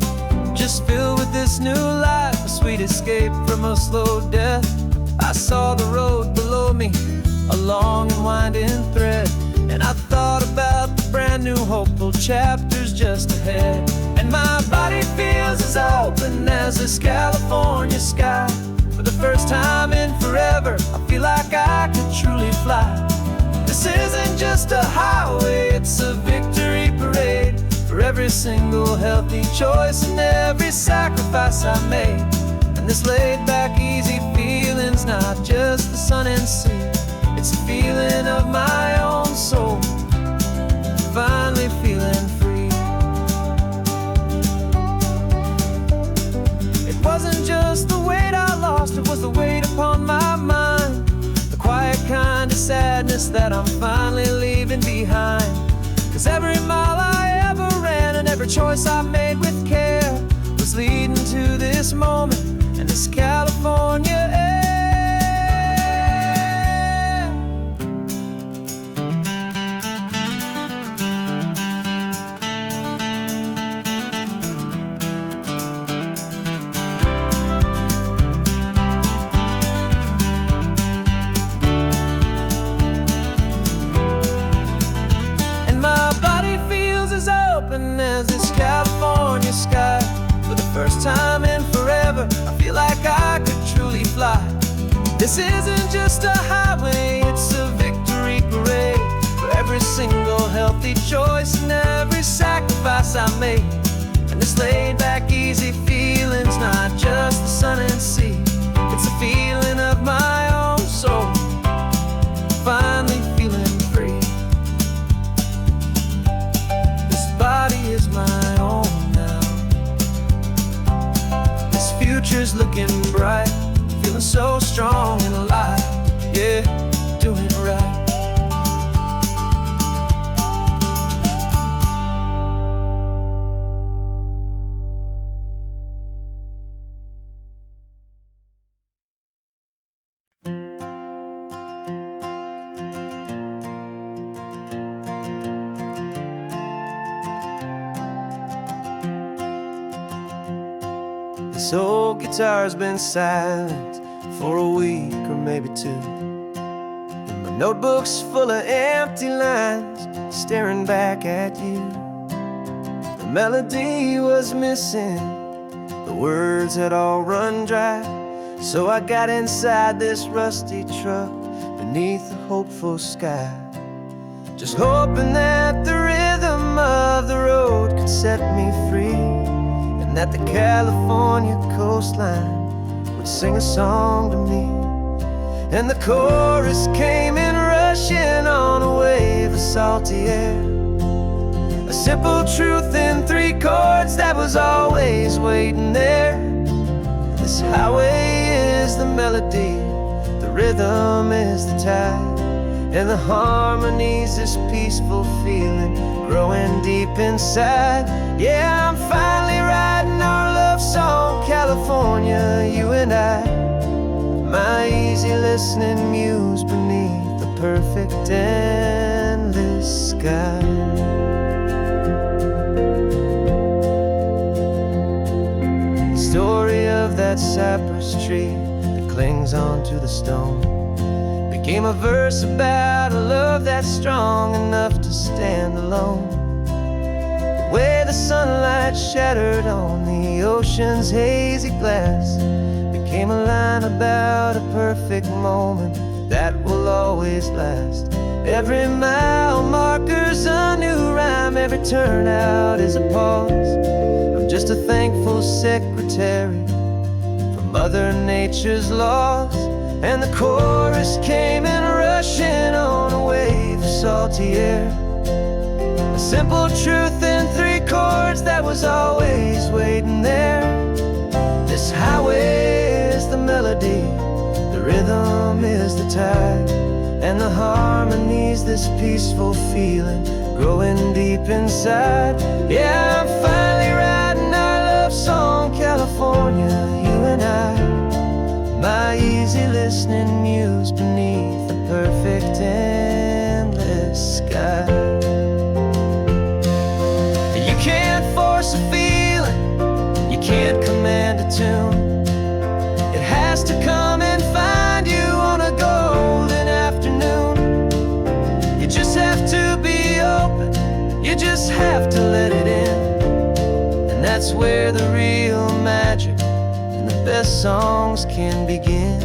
just filled with this new life, a sweet escape from a slow death. I saw the road below me, a long and winding thread, and I thought about the brand new hopeful chapters just ahead. And my body feels as open as this California sky. For the first time in forever, I feel like I could truly fly. This isn't just a highway, it's a victory parade for every single healthy choice and every sacrifice I made. And this laid-back, easy feeling's not just the sun and sea, it's a feeling of my own soul, finally feeling free. It wasn't just the weight I lost, it was the weight upon my mind, the quiet kind of sadness that I'm finally leaving behind. 'Cause every mile I ever ran and every choice I made with care was leading to this moment and this California air. As this California sky, for the first time in forever, I feel like I could truly fly. This isn't just a highway, it's a victory parade for every single healthy choice and every sacrifice I made. And this laid-back, easy feeling's not just the sun and sea, it's a feeling of my own soul, finally feeling free. Body is my own now. This future's looking bright, feeling so strong and alive. Yeah, doing it right. This old guitar's been silent for a week or maybe two, and my notebook's full of empty lines staring back at you. The melody was missing, the words had all run dry, so I got inside this rusty truck beneath the hopeful sky, just hoping that the rhythm of the road could set me free, and that the California coastline would sing a song to me. And the chorus came in rushing on a wave of salty air, a simple truth in 3 chords that was always waiting there. This highway is the melody, the rhythm is the tide, and the harmony's this peaceful feeling growing deep inside. Yeah, I'm finally writing our love song, California, you and I, my easy listening muse beneath the perfect endless sky. The story of that cypress tree that clings onto the stone became a verse about a love that's strong enough to stand alone. The way the sunlight shattered on the ocean's hazy glass became a line about a perfect moment that will always last. Every mile marker's a new rhyme, every turnout is a pause. I'm just a thankful secretary for Mother Nature's laws. And the chorus came in rushing on a wave of salty air, a simple truth in 3 chords that was always waiting there. This highway is the melody, the rhythm is the tide, and the harmony's this peaceful feeling growing deep inside. Yeah, I'm finally writing our love song, California, you and I, my easy listening muse beneath the perfect endless sky. You can't force a feeling, you can't command a tune. It has to come and find you on a golden afternoon. You just have to be open, you just have to let it in, and that's where the real magic, the best songs can begin.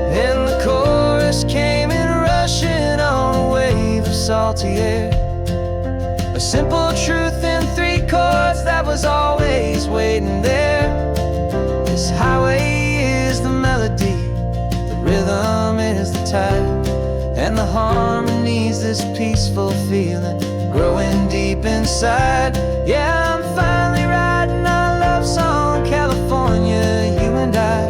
And the chorus came in rushing on a wave of salty air, a simple truth in 3 chords that was always waiting there. This highway is the melody, the rhythm is the tide, and the harmony's this peaceful feeling growing deep inside. Yeah, I'm finally writing our love song, California, you and I,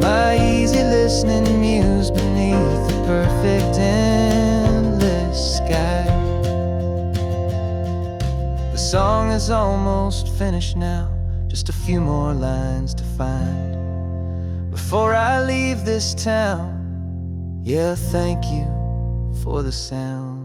my easy listening muse beneath the perfect endless sky. The song is almost finished now, just a few more lines to find before I leave this town. Yeah, thank you for the sound.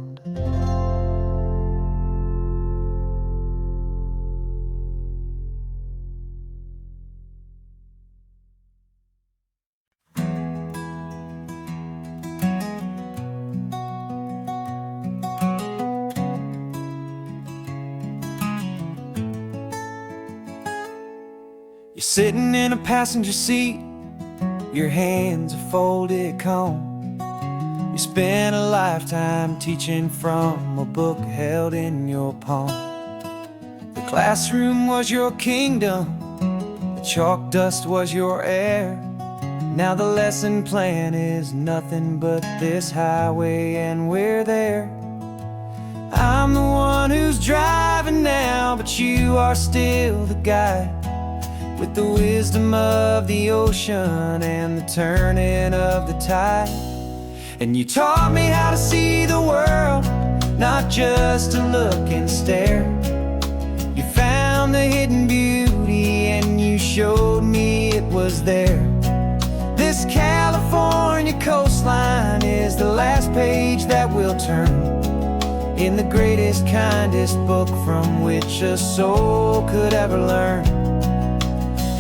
You're sitting in a passenger seat, your hands are folded calm. You spent a lifetime teaching from a book held in your palm. The classroom was your kingdom, the chalk dust was your air. Now the lesson plan is nothing but this highway, and we're there. I'm the one who's driving now, but you are still the guide, with the wisdom of the ocean and the turning of the tide. And you taught me how to see the world, not just to look and stare. You found the hidden beauty and you showed me it was there. This California coastline is the last page that we'll turn in the greatest, kindest book from which a soul could ever learn.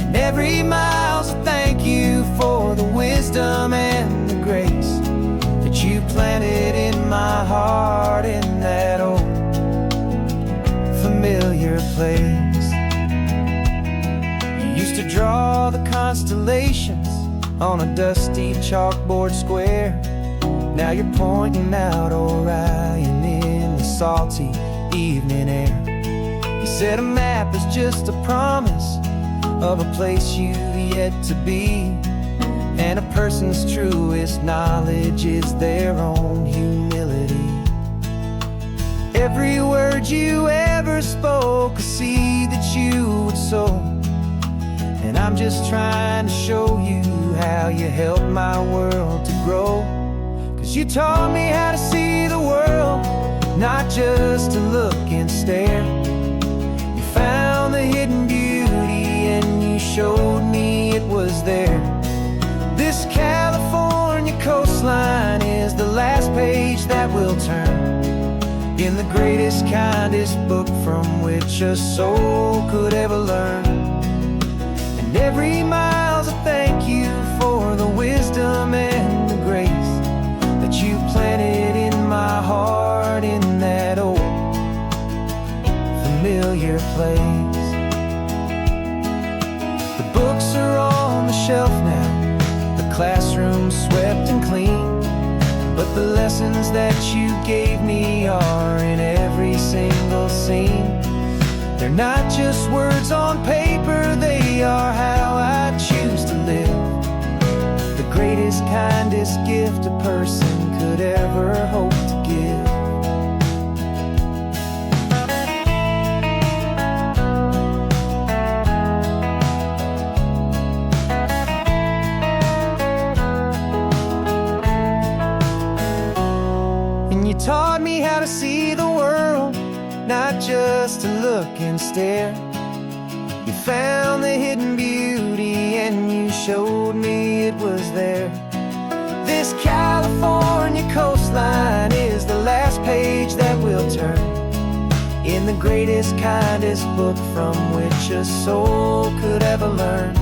And every mile's a thank you for the wisdom and the grace that you planted in my heart in that old familiar place. You used to draw the constellations on a dusty chalkboard square. Now you're pointing out Orion in the salty evening air. You said a map is just a promise of a place you've yet to be, and a person's truest knowledge is their own humility. Every word you ever spoke, a seed that you would sow, and I'm just trying to show you how you helped my world to grow. 'Cause you taught me how to see the world, not just to look and stare. You found the hidden beauty and you showed me it was there. This California coastline is the last page that we'll turn in the greatest, kindest book from which a soul could ever learn. And every mile's a thank you for the wisdom and the grace that you planted in my heart in that old familiar place. The books are on the shelf now, the classroom swept and clean, but the lessons that you gave me are in every single scene. They're not just words on paper, they are how I choose to live. The greatest, kindest gift a person could ever hope to give. And you taught me how to see the world, not just to look and stare. You found the hidden beauty and you showed me it was there. This California coastline is the last page that we'll turn in the greatest, kindest book from which a soul could ever learn.